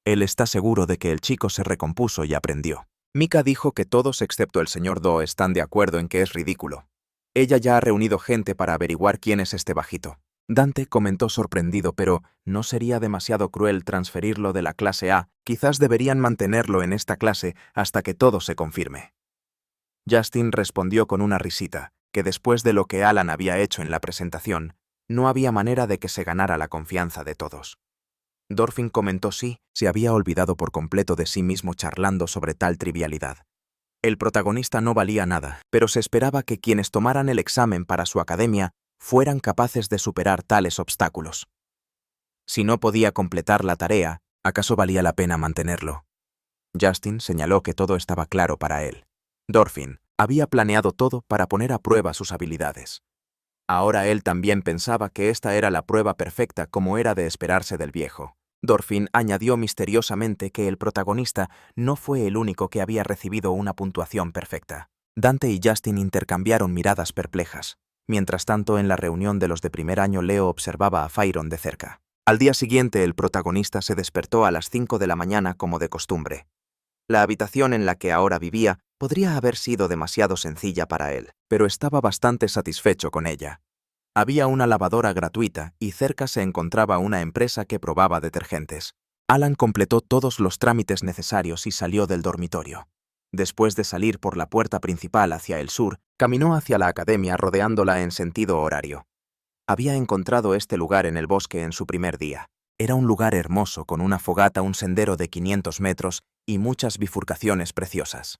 Él está seguro de que el chico se recompuso y aprendió. Mika dijo que todos excepto el señor Do están de acuerdo en que es ridículo. Ella ya ha reunido gente para averiguar quién es este bajito. Dante comentó sorprendido, pero ¿no sería demasiado cruel transferirlo de la clase A? Quizás deberían mantenerlo en esta clase hasta que todo se confirme. Justin respondió con una risita, que después de lo que Alan había hecho en la presentación, no había manera de que se ganara la confianza de todos. Dorfin comentó sí, se había olvidado por completo de sí mismo charlando sobre tal trivialidad. El protagonista no valía nada, pero se esperaba que quienes tomaran el examen para su academia fueran capaces de superar tales obstáculos. Si no podía completar la tarea, ¿acaso valía la pena mantenerlo? Justin señaló que todo estaba claro para él. Dorfin había planeado todo para poner a prueba sus habilidades. Ahora él también pensaba que esta era la prueba perfecta como era de esperarse del viejo. Dorfin añadió misteriosamente que el protagonista no fue el único que había recibido una puntuación perfecta. Dante y Justin intercambiaron miradas perplejas. Mientras tanto, en la reunión de los de primer año, Leo observaba a Fyron de cerca. Al día siguiente, el protagonista se despertó a las 5 de la mañana como de costumbre. La habitación en la que ahora vivía podría haber sido demasiado sencilla para él, pero estaba bastante satisfecho con ella. Había una lavadora gratuita y cerca se encontraba una empresa que probaba detergentes. Alan completó todos los trámites necesarios y salió del dormitorio. Después de salir por la puerta principal hacia el sur, caminó hacia la academia rodeándola en sentido horario. Había encontrado este lugar en el bosque en su primer día. Era un lugar hermoso con una fogata, un sendero de 500 metros y muchas bifurcaciones preciosas.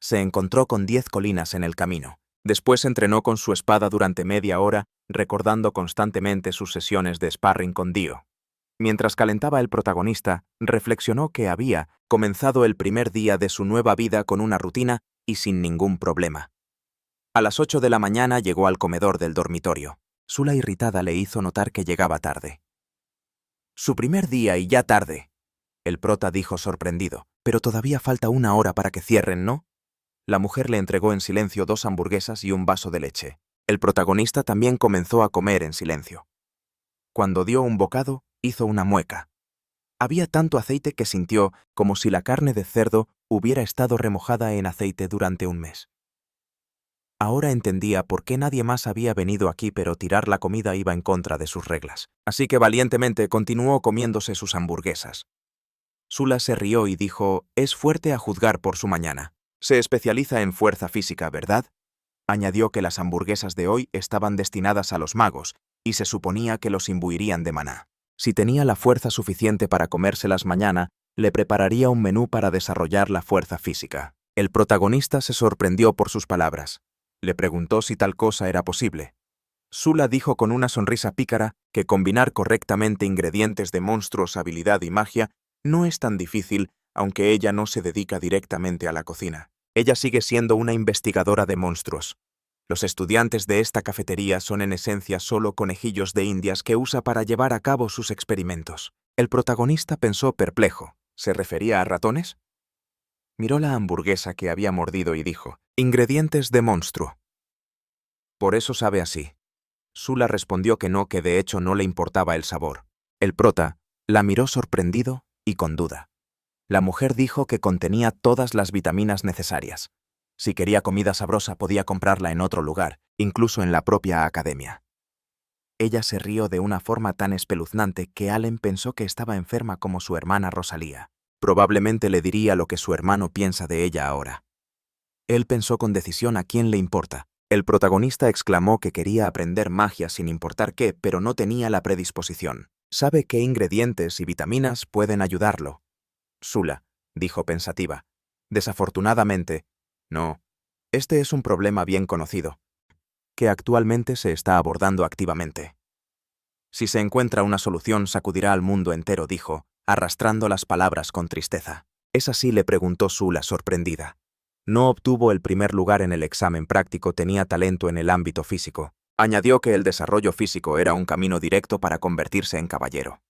Se encontró con 10 colinas en el camino. Después entrenó con su espada durante media hora, recordando constantemente sus sesiones de sparring con Dio. Mientras calentaba, el protagonista reflexionó que había comenzado el primer día de su nueva vida con una rutina y sin ningún problema. A las 8 de la mañana llegó al comedor del dormitorio. Sula, irritada, le hizo notar que llegaba tarde. «Su primer día y ya tarde», el prota dijo sorprendido. «Pero todavía falta una hora para que cierren, ¿no?». La mujer le entregó en silencio 2 hamburguesas y un vaso de leche. El protagonista también comenzó a comer en silencio. Cuando dio un bocado, hizo una mueca. Había tanto aceite que sintió como si la carne de cerdo hubiera estado remojada en aceite durante un mes. Ahora entendía por qué nadie más había venido aquí, pero tirar la comida iba en contra de sus reglas. Así que valientemente continuó comiéndose sus hamburguesas. Sula se rió y dijo: «Es fuerte a juzgar por su mañana. Se especializa en fuerza física, ¿verdad?». Añadió que las hamburguesas de hoy estaban destinadas a los magos y se suponía que los imbuirían de maná. Si tenía la fuerza suficiente para comérselas mañana, le prepararía un menú para desarrollar la fuerza física. El protagonista se sorprendió por sus palabras. Le preguntó si tal cosa era posible. Sula dijo con una sonrisa pícara que combinar correctamente ingredientes de monstruos, habilidad y magia no es tan difícil, aunque ella no se dedica directamente a la cocina. Ella sigue siendo una investigadora de monstruos. Los estudiantes de esta cafetería son en esencia solo conejillos de indias que usa para llevar a cabo sus experimentos. El protagonista pensó perplejo. ¿Se refería a ratones? Miró la hamburguesa que había mordido y dijo: «Ingredientes de monstruo». «Por eso sabe así». Sula respondió que no, que de hecho no le importaba el sabor. El prota la miró sorprendido y con duda. La mujer dijo que contenía todas las vitaminas necesarias. Si quería comida sabrosa podía comprarla en otro lugar, incluso en la propia academia. Ella se rió de una forma tan espeluznante que Allen pensó que estaba enferma como su hermana Rosalía. Probablemente le diría lo que su hermano piensa de ella ahora. Él pensó con decisión: ¿a quién le importa? El protagonista exclamó que quería aprender magia sin importar qué, pero no tenía la predisposición. ¿Sabe qué ingredientes y vitaminas pueden ayudarlo? Sula dijo pensativa. Desafortunadamente, no. Este es un problema bien conocido, que actualmente se está abordando activamente. Si se encuentra una solución, sacudirá al mundo entero, dijo, arrastrando las palabras con tristeza. ¿Es así?, le preguntó Sula sorprendida. No obtuvo el primer lugar en el examen práctico, tenía talento en el ámbito físico. Añadió que el desarrollo físico era un camino directo para convertirse en caballero.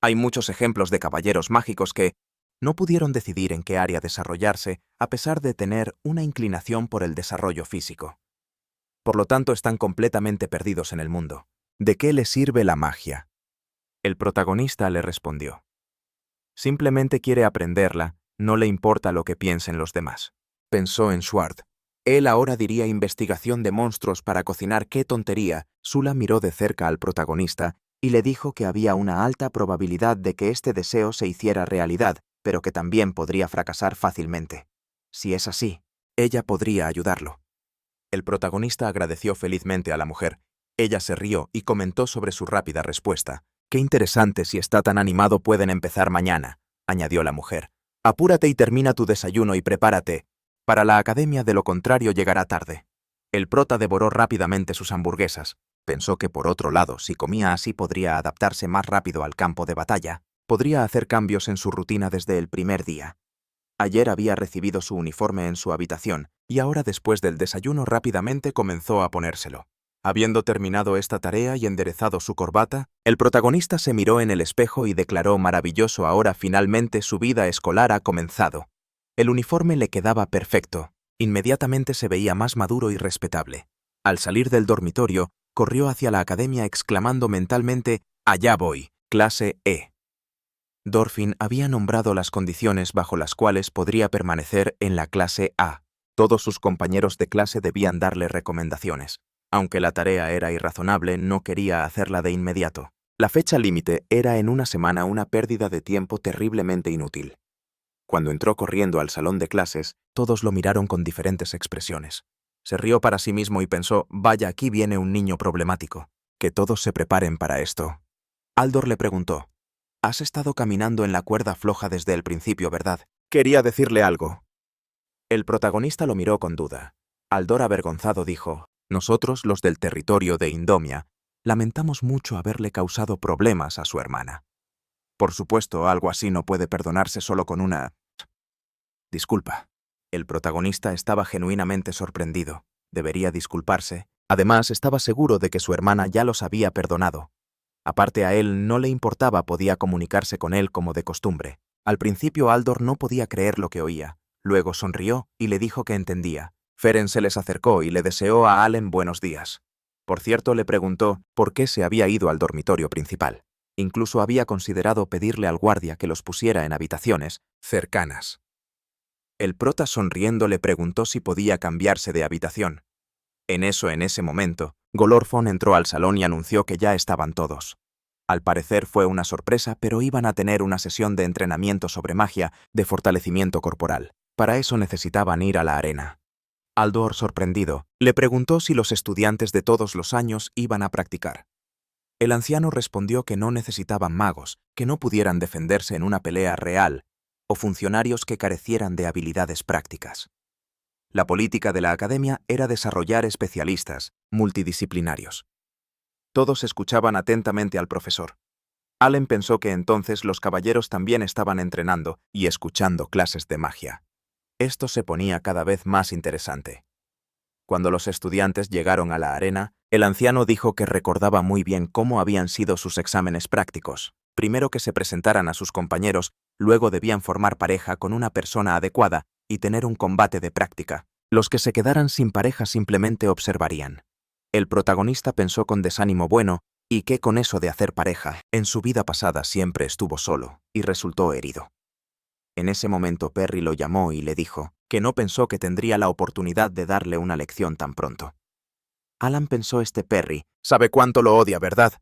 Hay muchos ejemplos de caballeros mágicos que no pudieron decidir en qué área desarrollarse a pesar de tener una inclinación por el desarrollo físico. Por lo tanto, están completamente perdidos en el mundo. ¿De qué les sirve la magia? El protagonista le respondió: simplemente quiere aprenderla, no le importa lo que piensen los demás. Pensó en Schwartz. Él ahora diría investigación de monstruos para cocinar. ¡Qué tontería! Sula miró de cerca al protagonista y le dijo que había una alta probabilidad de que este deseo se hiciera realidad, pero que también podría fracasar fácilmente. Si es así, ella podría ayudarlo. El protagonista agradeció felizmente a la mujer. Ella se rió y comentó sobre su rápida respuesta. «Qué interesante, si está tan animado pueden empezar mañana», añadió la mujer. «Apúrate y termina tu desayuno y prepárate para la academia, de lo contrario llegará tarde». El prota devoró rápidamente sus hamburguesas. Pensó que, por otro lado, si comía así podría adaptarse más rápido al campo de batalla. Podría hacer cambios en su rutina desde el primer día. Ayer había recibido su uniforme en su habitación y ahora, después del desayuno, rápidamente comenzó a ponérselo. Habiendo terminado esta tarea y enderezado su corbata, el protagonista se miró en el espejo y declaró: maravilloso, ahora finalmente su vida escolar ha comenzado. El uniforme le quedaba perfecto. Inmediatamente se veía más maduro y respetable. Al salir del dormitorio, corrió hacia la academia exclamando mentalmente: «Allá voy, clase E». Dorfin había nombrado las condiciones bajo las cuales podría permanecer en la clase A. Todos sus compañeros de clase debían darle recomendaciones. Aunque la tarea era irrazonable, no quería hacerla de inmediato. La fecha límite era en una semana, una pérdida de tiempo terriblemente inútil. Cuando entró corriendo al salón de clases, todos lo miraron con diferentes expresiones. Se rió para sí mismo y pensó: vaya, aquí viene un niño problemático. Que todos se preparen para esto. Aldor le preguntó: «Has estado caminando en la cuerda floja desde el principio, ¿verdad?» Quería decirle algo. El protagonista lo miró con duda. Aldor, avergonzado, dijo: «Nosotros, los del territorio de Indomia, lamentamos mucho haberle causado problemas a su hermana. Por supuesto, algo así no puede perdonarse solo con una disculpa». El protagonista estaba genuinamente sorprendido. Debería disculparse. Además, estaba seguro de que su hermana ya los había perdonado. Aparte, a él no le importaba, podía comunicarse con él como de costumbre. Al principio Aldor no podía creer lo que oía. Luego sonrió y le dijo que entendía. Feren se les acercó y le deseó a Allen buenos días. Por cierto, le preguntó por qué se había ido al dormitorio principal. Incluso había considerado pedirle al guardia que los pusiera en habitaciones cercanas. El prota, sonriendo, le preguntó si podía cambiarse de habitación. En ese momento, Golorfon entró al salón y anunció que ya estaban todos. Al parecer fue una sorpresa, pero iban a tener una sesión de entrenamiento sobre magia de fortalecimiento corporal. Para eso necesitaban ir a la arena. Aldor, sorprendido, le preguntó si los estudiantes de todos los años iban a practicar. El anciano respondió que no necesitaban magos, que no pudieran defenderse en una pelea real, o funcionarios que carecieran de habilidades prácticas. La política de la academia era desarrollar especialistas multidisciplinarios. Todos escuchaban atentamente al profesor. Allen pensó que entonces los caballeros también estaban entrenando y escuchando clases de magia. Esto se ponía cada vez más interesante. Cuando los estudiantes llegaron a la arena, el anciano dijo que recordaba muy bien cómo habían sido sus exámenes prácticos. Primero que se presentaran a sus compañeros, luego debían formar pareja con una persona adecuada y tener un combate de práctica. Los que se quedaran sin pareja simplemente observarían. El protagonista pensó con desánimo: bueno, ¿y qué con eso de hacer pareja? En su vida pasada siempre estuvo solo y resultó herido. En ese momento Perry lo llamó y le dijo que no pensó que tendría la oportunidad de darle una lección tan pronto. Alan pensó: este Perry sabe cuánto lo odia, ¿verdad?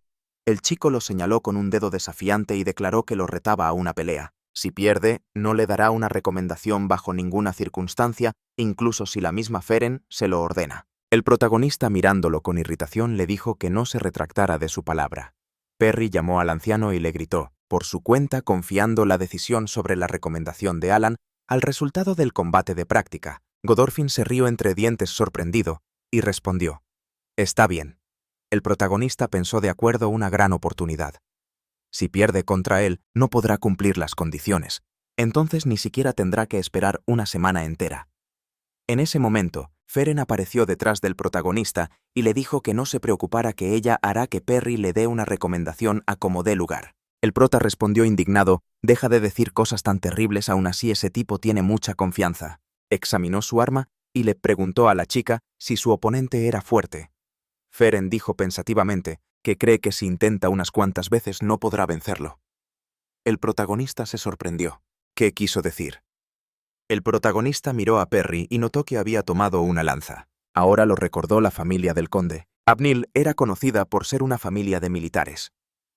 El chico lo señaló con un dedo desafiante y declaró que lo retaba a una pelea. Si pierde, no le dará una recomendación bajo ninguna circunstancia, incluso si la misma Feren se lo ordena. El protagonista, mirándolo con irritación, le dijo que no se retractara de su palabra. Perry llamó al anciano y le gritó, por su cuenta, confiando la decisión sobre la recomendación de Alan al resultado del combate de práctica. Godorfin se rió entre dientes, sorprendido, y respondió: «Está bien». El protagonista pensó: de acuerdo, una gran oportunidad. Si pierde contra él, no podrá cumplir las condiciones. Entonces ni siquiera tendrá que esperar una semana entera. En ese momento, Feren apareció detrás del protagonista y le dijo que no se preocupara, que ella hará que Perry le dé una recomendación a como dé lugar. El prota respondió indignado: «Deja de decir cosas tan terribles, aún así ese tipo tiene mucha confianza». Examinó su arma y le preguntó a la chica si su oponente era fuerte. Feren dijo pensativamente que cree que si intenta unas cuantas veces no podrá vencerlo. El protagonista se sorprendió. ¿Qué quiso decir? El protagonista miró a Perry y notó que había tomado una lanza. Ahora lo recordó la familia del conde. Abnil era conocida por ser una familia de militares.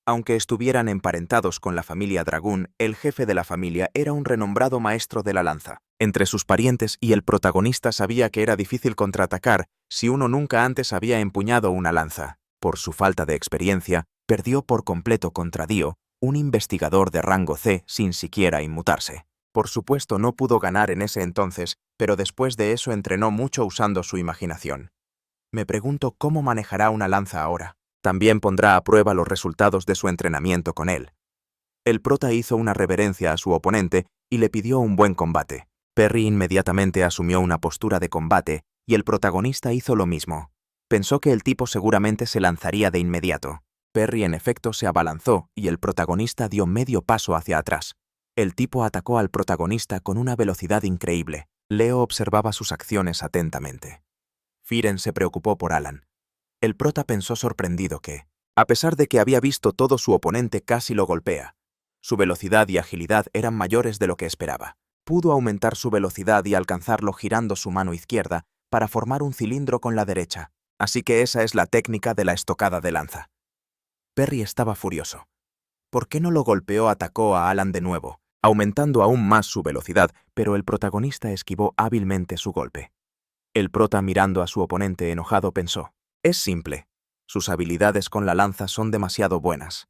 Aunque estuvieran emparentados con la familia Dragún, el jefe de la familia era un renombrado maestro de la lanza. Entre sus parientes y el protagonista sabía que era difícil contraatacar si uno nunca antes había empuñado una lanza. Por su falta de experiencia, perdió por completo contra Dio, un investigador de rango C, sin siquiera inmutarse. Por supuesto no pudo ganar en ese entonces, pero después de eso entrenó mucho usando su imaginación. Me pregunto cómo manejará una lanza ahora. También pondrá a prueba los resultados de su entrenamiento con él. El prota hizo una reverencia a su oponente y le pidió un buen combate. Perry inmediatamente asumió una postura de combate y el protagonista hizo lo mismo. Pensó que el tipo seguramente se lanzaría de inmediato. Perry en efecto se abalanzó y el protagonista dio medio paso hacia atrás. El tipo atacó al protagonista con una velocidad increíble. Leo observaba sus acciones atentamente. Firen se preocupó por Alan. El prota pensó sorprendido que, a pesar de que había visto todo, su oponente casi lo golpea. Su velocidad y agilidad eran mayores de lo que esperaba. Pudo aumentar su velocidad y alcanzarlo girando su mano izquierda para formar un cilindro con la derecha. Así que esa es la técnica de la estocada de lanza. Perry estaba furioso. ¿Por qué no lo golpeó? Atacó a Alan de nuevo, aumentando aún más su velocidad, pero el protagonista esquivó hábilmente su golpe. El prota, mirando a su oponente enojado, pensó: es simple. Sus habilidades con la lanza son demasiado buenas.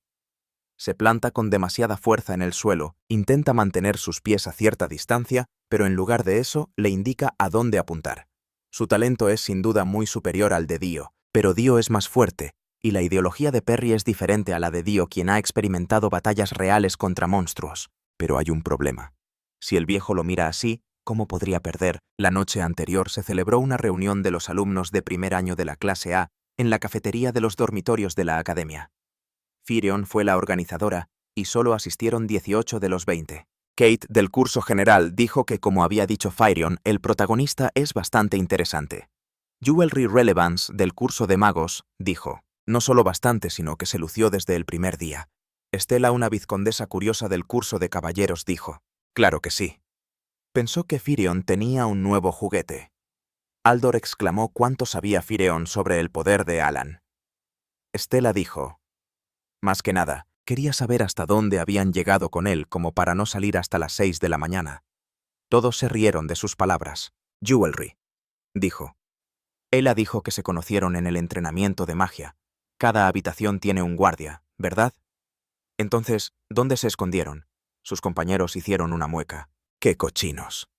Se planta con demasiada fuerza en el suelo, intenta mantener sus pies a cierta distancia, pero en lugar de eso le indica a dónde apuntar. Su talento es sin duda muy superior al de Dio, pero Dio es más fuerte, y la ideología de Perry es diferente a la de Dio, quien ha experimentado batallas reales contra monstruos. Pero hay un problema. Si el viejo lo mira así, ¿cómo podría perder? La noche anterior se celebró una reunión de los alumnos de primer año de la clase A en la cafetería de los dormitorios de la academia. Firion fue la organizadora y solo asistieron 18 de los 20. Kate, del curso general, dijo que, como había dicho Firion, el protagonista es bastante interesante. Jewelry Relevance, del curso de magos, dijo: no solo bastante, sino que se lució desde el primer día. Estela, una vizcondesa curiosa del curso de caballeros, dijo: claro que sí. Pensó que Firion tenía un nuevo juguete. Aldor exclamó cuánto sabía Firion sobre el poder de Alan. Estela dijo: más que nada, quería saber hasta dónde habían llegado con él, como para no salir hasta las 6 de la mañana. Todos se rieron de sus palabras. Jewelry, dijo. Ella dijo que se conocieron en el entrenamiento de magia. Cada habitación tiene un guardia, ¿verdad? Entonces, ¿dónde se escondieron? Sus compañeros hicieron una mueca. ¡Qué cochinos!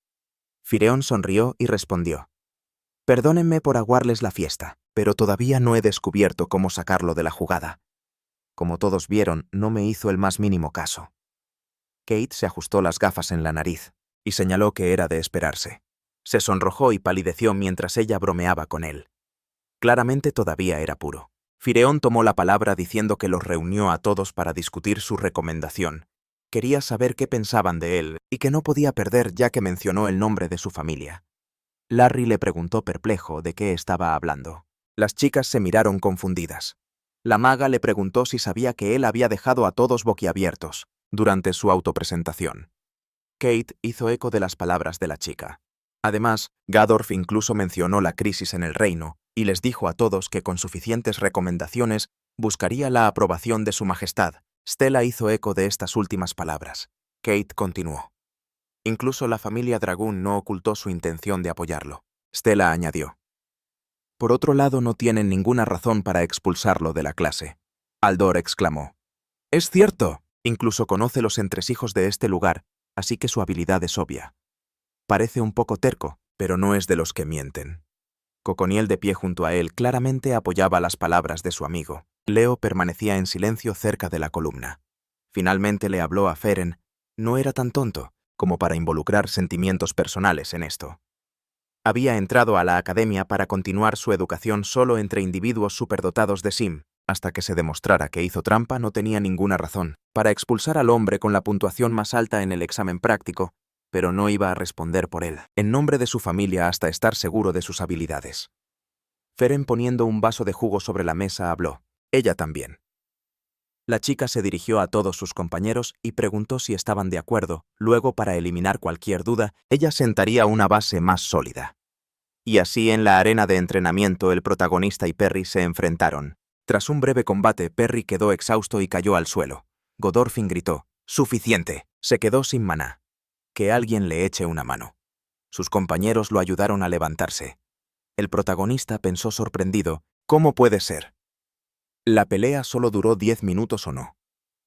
Firion sonrió y respondió: perdónenme por aguarles la fiesta, pero todavía no he descubierto cómo sacarlo de la jugada. Como todos vieron, no me hizo el más mínimo caso. Kate se ajustó las gafas en la nariz y señaló que era de esperarse. Se sonrojó y palideció mientras ella bromeaba con él. Claramente todavía era puro. Firion tomó la palabra diciendo que los reunió a todos para discutir su recomendación. Quería saber qué pensaban de él y que no podía perder, ya que mencionó el nombre de su familia. Larry le preguntó perplejo de qué estaba hablando. Las chicas se miraron confundidas. La maga le preguntó si sabía que él había dejado a todos boquiabiertos durante su autopresentación. Kate hizo eco de las palabras de la chica. Además, Gadorf incluso mencionó la crisis en el reino y les dijo a todos que con suficientes recomendaciones buscaría la aprobación de su majestad. Stella hizo eco de estas últimas palabras. Kate continuó: incluso la familia Dragún no ocultó su intención de apoyarlo. Stella añadió: por otro lado, no tienen ninguna razón para expulsarlo de la clase. Aldor exclamó: es cierto, incluso conoce los entresijos de este lugar, así que su habilidad es obvia. Parece un poco terco, pero no es de los que mienten. Coconiel, de pie junto a él, claramente apoyaba las palabras de su amigo. Leo permanecía en silencio cerca de la columna. Finalmente le habló a Feren. No era tan tonto como para involucrar sentimientos personales en esto. Había entrado a la academia para continuar su educación solo entre individuos superdotados de sim. Hasta que se demostrara que hizo trampa, no tenía ninguna razón para expulsar al hombre con la puntuación más alta en el examen práctico, pero no iba a responder por él, en nombre de su familia, hasta estar seguro de sus habilidades. Feren, poniendo un vaso de jugo sobre la mesa, habló. Ella también. La chica se dirigió a todos sus compañeros y preguntó si estaban de acuerdo. Luego, para eliminar cualquier duda, ella sentaría una base más sólida. Y así, en la arena de entrenamiento, el protagonista y Perry se enfrentaron. Tras un breve combate, Perry quedó exhausto y cayó al suelo. Godorphin gritó: «¡Suficiente!». Se quedó sin maná. «Que alguien le eche una mano». Sus compañeros lo ayudaron a levantarse. El protagonista pensó sorprendido: «¿Cómo puede ser? ¿La pelea solo duró 10 minutos o no?».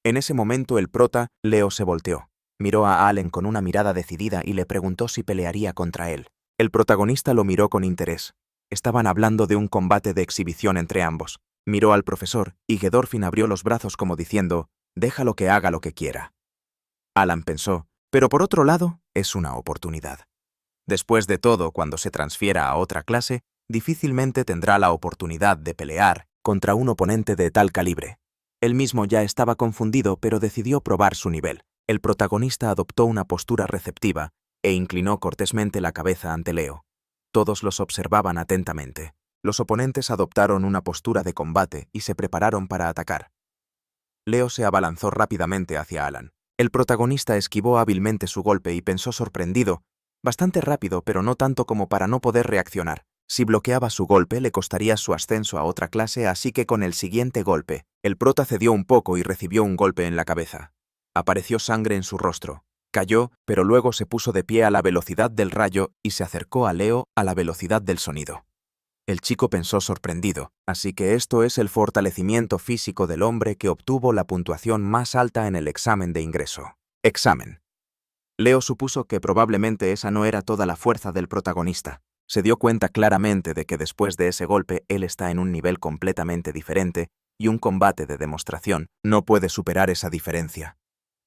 En ese momento el prota, Leo, se volteó. Miró a Allen con una mirada decidida y le preguntó si pelearía contra él. El protagonista lo miró con interés. Estaban hablando de un combate de exhibición entre ambos. Miró al profesor y Godorphin abrió los brazos como diciendo: «Déjalo que haga lo que quiera». Alan pensó: «Pero por otro lado, es una oportunidad. Después de todo, cuando se transfiera a otra clase, difícilmente tendrá la oportunidad de pelear contra un oponente de tal calibre». Él mismo ya estaba confundido, pero decidió probar su nivel. El protagonista adoptó una postura receptiva e inclinó cortésmente la cabeza ante Leo. Todos los observaban atentamente. Los oponentes adoptaron una postura de combate y se prepararon para atacar. Leo se abalanzó rápidamente hacia Alan. El protagonista esquivó hábilmente su golpe y pensó sorprendido, bastante rápido, pero no tanto como para no poder reaccionar. Si bloqueaba su golpe, le costaría su ascenso a otra clase, así que con el siguiente golpe, el prota cedió un poco y recibió un golpe en la cabeza. Apareció sangre en su rostro. Cayó, pero luego se puso de pie a la velocidad del rayo y se acercó a Leo a la velocidad del sonido. El chico pensó sorprendido: «Así que esto es el fortalecimiento físico del hombre que obtuvo la puntuación más alta en el examen de ingreso». Examen. Leo supuso que probablemente esa no era toda la fuerza del protagonista. Se dio cuenta claramente de que después de ese golpe él está en un nivel completamente diferente y un combate de demostración no puede superar esa diferencia.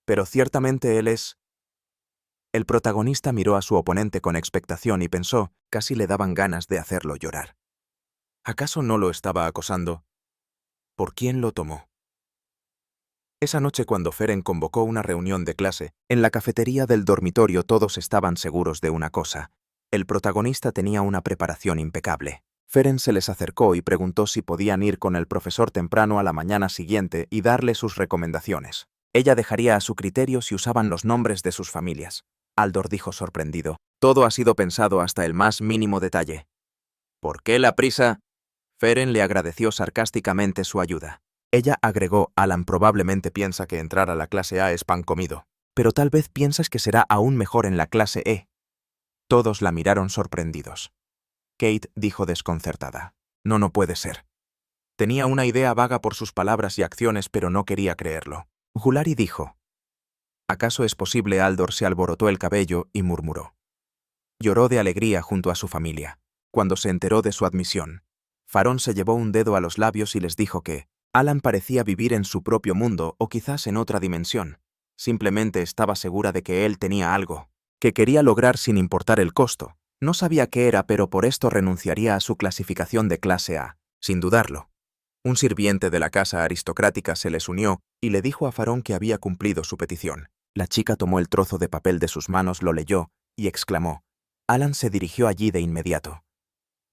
Pero ciertamente él es... El protagonista miró a su oponente con expectación y pensó: casi le daban ganas de hacerlo llorar. ¿Acaso no lo estaba acosando? ¿Por quién lo tomó? Esa noche, cuando Feren convocó una reunión de clase, en la cafetería del dormitorio todos estaban seguros de una cosa: el protagonista tenía una preparación impecable. Feren se les acercó y preguntó si podían ir con el profesor temprano a la mañana siguiente y darle sus recomendaciones. Ella dejaría a su criterio si usaban los nombres de sus familias. Aldor dijo sorprendido: «Todo ha sido pensado hasta el más mínimo detalle». «¿Por qué la prisa?». Feren le agradeció sarcásticamente su ayuda. Ella agregó: «Alan probablemente piensa que entrar a la clase A es pan comido, pero tal vez piensas que será aún mejor en la clase E». Todos la miraron sorprendidos. Kate dijo desconcertada: «No puede ser». Tenía una idea vaga por sus palabras y acciones, pero no quería creerlo. Julari dijo: «¿Acaso es posible?». Aldor se alborotó el cabello y murmuró. Lloró de alegría junto a su familia. Cuando se enteró de su admisión, Farón se llevó un dedo a los labios y les dijo que Alan parecía vivir en su propio mundo o quizás en otra dimensión. Simplemente estaba segura de que él tenía algo que quería lograr sin importar el costo. No sabía qué era, pero por esto renunciaría a su clasificación de clase A, sin dudarlo. Un sirviente de la casa aristocrática se les unió y le dijo a Farón que había cumplido su petición. La chica tomó el trozo de papel de sus manos, lo leyó y exclamó. Alan se dirigió allí de inmediato.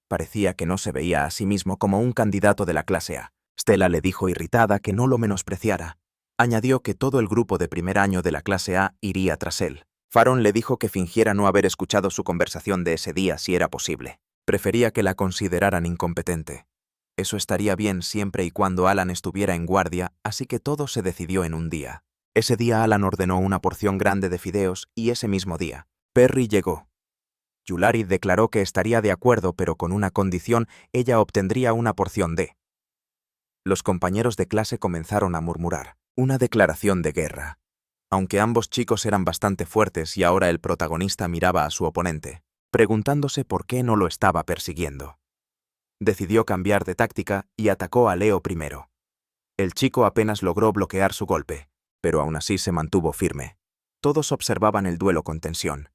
Parecía que no se veía a sí mismo como un candidato de la clase A. Stella le dijo irritada que no lo menospreciara. Añadió que todo el grupo de primer año de la clase A iría tras él. Farón le dijo que fingiera no haber escuchado su conversación de ese día si era posible. Prefería que la consideraran incompetente. Eso estaría bien siempre y cuando Alan estuviera en guardia, así que todo se decidió en un día. Ese día Alan ordenó una porción grande de fideos y ese mismo día Perry llegó. Yulari declaró que estaría de acuerdo, pero con una condición: ella obtendría una porción de... Los compañeros de clase comenzaron a murmurar. Una declaración de guerra. Aunque ambos chicos eran bastante fuertes y ahora el protagonista miraba a su oponente, preguntándose por qué no lo estaba persiguiendo. Decidió cambiar de táctica y atacó a Leo primero. El chico apenas logró bloquear su golpe, pero aún así se mantuvo firme. Todos observaban el duelo con tensión.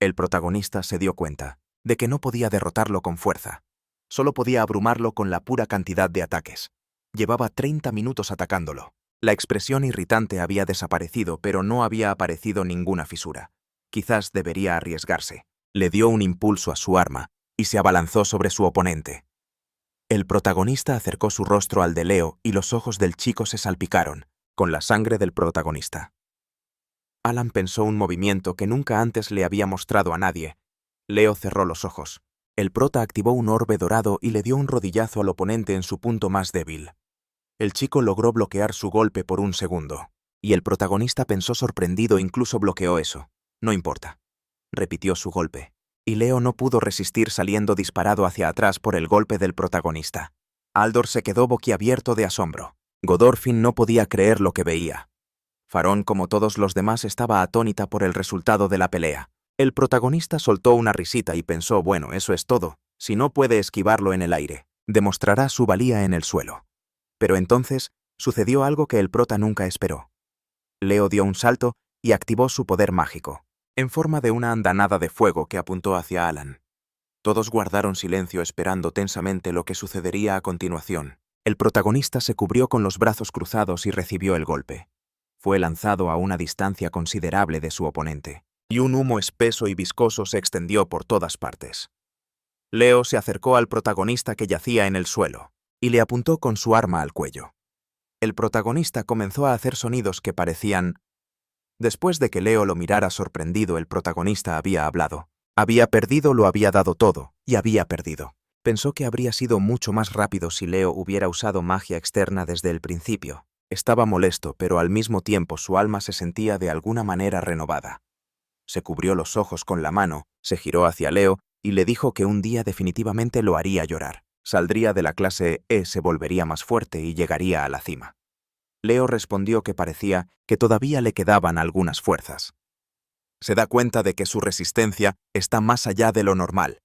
El protagonista se dio cuenta de que no podía derrotarlo con fuerza. Solo podía abrumarlo con la pura cantidad de ataques. Llevaba 30 minutos atacándolo. La expresión irritante había desaparecido, pero no había aparecido ninguna fisura. Quizás debería arriesgarse. Le dio un impulso a su arma y se abalanzó sobre su oponente. El protagonista acercó su rostro al de Leo y los ojos del chico se salpicaron, con la sangre del protagonista. Alan pensó un movimiento que nunca antes le había mostrado a nadie. Leo cerró los ojos. El prota activó un orbe dorado y le dio un rodillazo al oponente en su punto más débil. El chico logró bloquear su golpe por un segundo, y el protagonista pensó sorprendido, incluso bloqueó eso. No importa. Repitió su golpe, y Leo no pudo resistir saliendo disparado hacia atrás por el golpe del protagonista. Aldor se quedó boquiabierto de asombro. Godorfin no podía creer lo que veía. Farón, como todos los demás, estaba atónita por el resultado de la pelea. El protagonista soltó una risita y pensó, bueno, eso es todo. Si no puede esquivarlo en el aire, demostrará su valía en el suelo. Pero entonces sucedió algo que el prota nunca esperó. Leo dio un salto y activó su poder mágico, en forma de una andanada de fuego que apuntó hacia Alan. Todos guardaron silencio esperando tensamente lo que sucedería a continuación. El protagonista se cubrió con los brazos cruzados y recibió el golpe. Fue lanzado a una distancia considerable de su oponente, y un humo espeso y viscoso se extendió por todas partes. Leo se acercó al protagonista que yacía en el suelo, y le apuntó con su arma al cuello. El protagonista comenzó a hacer sonidos que parecían... Después de que Leo lo mirara sorprendido, el protagonista había hablado. Había perdido, lo había dado todo, y había perdido. Pensó que habría sido mucho más rápido si Leo hubiera usado magia externa desde el principio. Estaba molesto, pero al mismo tiempo su alma se sentía de alguna manera renovada. Se cubrió los ojos con la mano, se giró hacia Leo y le dijo que un día definitivamente lo haría llorar. Saldría de la clase E, se volvería más fuerte y llegaría a la cima. Leo respondió que parecía que todavía le quedaban algunas fuerzas. Se da cuenta de que su resistencia está más allá de lo normal.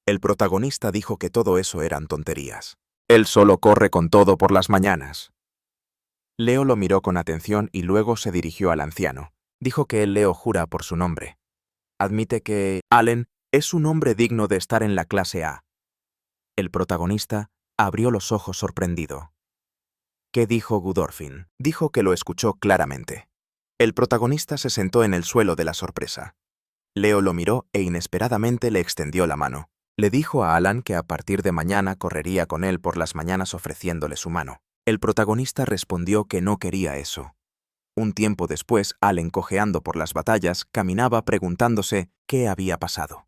El protagonista dijo que todo eso eran tonterías. Él solo corre con todo por las mañanas. Leo lo miró con atención y luego se dirigió al anciano. Dijo que Leo jura por su nombre. Admite que Allen es un hombre digno de estar en la clase A. El protagonista abrió los ojos sorprendido. ¿Qué dijo Godorfin? Dijo que lo escuchó claramente. El protagonista se sentó en el suelo de la sorpresa. Leo lo miró e inesperadamente le extendió la mano. Le dijo a Alan que a partir de mañana correría con él por las mañanas ofreciéndole su mano. El protagonista respondió que no quería eso. Un tiempo después, Allen, cojeando por las batallas, caminaba preguntándose qué había pasado.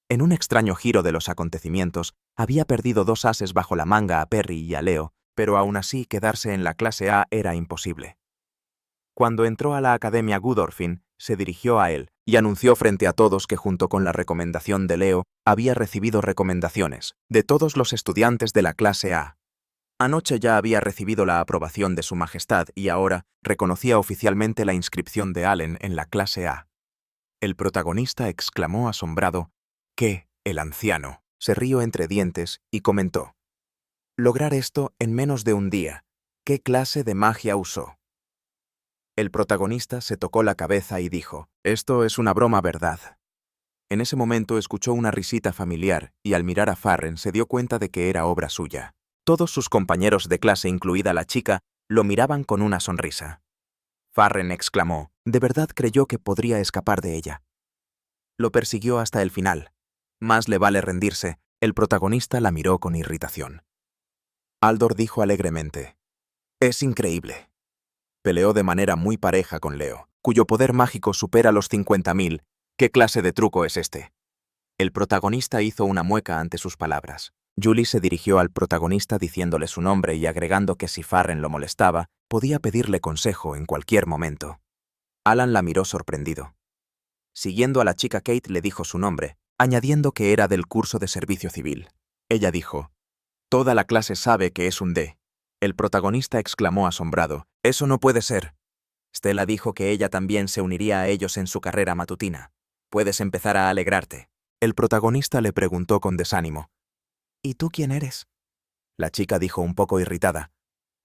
En un extraño giro de los acontecimientos, había perdido 2 ases bajo la manga a Perry y a Leo, pero aún así quedarse en la clase A era imposible. Cuando entró a la academia Godorfin, se dirigió a él y anunció frente a todos que junto con la recomendación de Leo, había recibido recomendaciones de todos los estudiantes de la clase A. Anoche ya había recibido la aprobación de su majestad y ahora reconocía oficialmente la inscripción de Allen en la clase A. El protagonista exclamó asombrado que el anciano se rió entre dientes y comentó: «Lograr esto en menos de un día. ¿Qué clase de magia usó?» El protagonista se tocó la cabeza y dijo: «Esto es una broma, ¿verdad?» En ese momento escuchó una risita familiar y al mirar a Farren se dio cuenta de que era obra suya. Todos sus compañeros de clase, incluida la chica, lo miraban con una sonrisa. Farren exclamó: «¿De verdad creyó que podría escapar de ella?» Lo persiguió hasta el final. Más le vale rendirse. El protagonista la miró con irritación. Aldor dijo alegremente: «Es increíble». Peleó de manera muy pareja con Leo, cuyo poder mágico supera los 50.000. ¿Qué clase de truco es este? El protagonista hizo una mueca ante sus palabras. Julie se dirigió al protagonista diciéndole su nombre y agregando que si Farren lo molestaba, podía pedirle consejo en cualquier momento. Alan la miró sorprendido. Siguiendo a la chica, Kate le dijo su nombre, añadiendo que era del curso de servicio civil. Ella dijo: «Toda la clase sabe que es un D». El protagonista exclamó asombrado: «Eso no puede ser». Stella dijo que ella también se uniría a ellos en su carrera matutina. «Puedes empezar a alegrarte». El protagonista le preguntó con desánimo: «¿Y tú quién eres?» La chica dijo un poco irritada: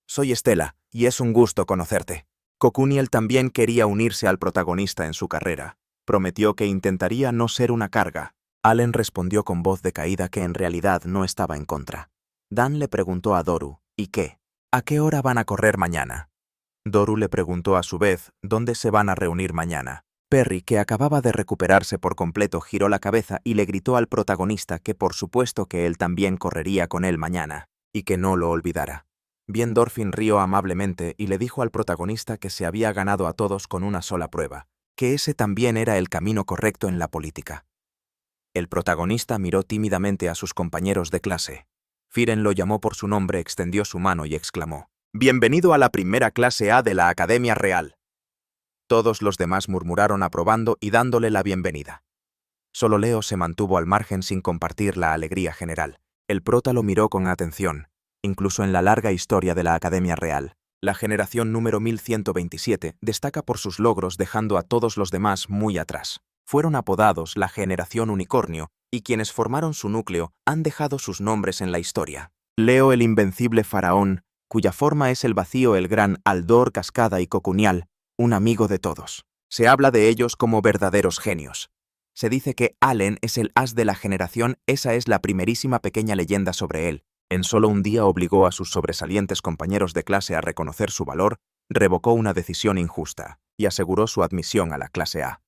«Soy Stella, y es un gusto conocerte». Cocuniel también quería unirse al protagonista en su carrera. Prometió que intentaría no ser una carga. Allen respondió con voz decaída que en realidad no estaba en contra. Dan le preguntó a Doru, ¿y qué? ¿A qué hora van a correr mañana? Doru le preguntó a su vez dónde se van a reunir mañana. Perry, que acababa de recuperarse por completo, giró la cabeza y le gritó al protagonista que por supuesto que él también correría con él mañana, y que no lo olvidara. Bien, Dorfin rió amablemente y le dijo al protagonista que se había ganado a todos con una sola prueba, que ese también era el camino correcto en la política. El protagonista miró tímidamente a sus compañeros de clase. Firen lo llamó por su nombre, extendió su mano y exclamó: «Bienvenido a la primera clase A de la Academia Real». Todos los demás murmuraron aprobando y dándole la bienvenida. Solo Leo se mantuvo al margen sin compartir la alegría general. El prota lo miró con atención. Incluso en la larga historia de la Academia Real, la generación número 1127 destaca por sus logros, dejando a todos los demás muy atrás. Fueron apodados la Generación Unicornio, y quienes formaron su núcleo han dejado sus nombres en la historia. Leo, el invencible faraón, cuya forma es el vacío, el gran Aldor, Cascada y Cocunial, un amigo de todos. Se habla de ellos como verdaderos genios. Se dice que Allen es el as de la generación, esa es la primerísima pequeña leyenda sobre él. En solo un día obligó a sus sobresalientes compañeros de clase a reconocer su valor, revocó una decisión injusta y aseguró su admisión a la clase A.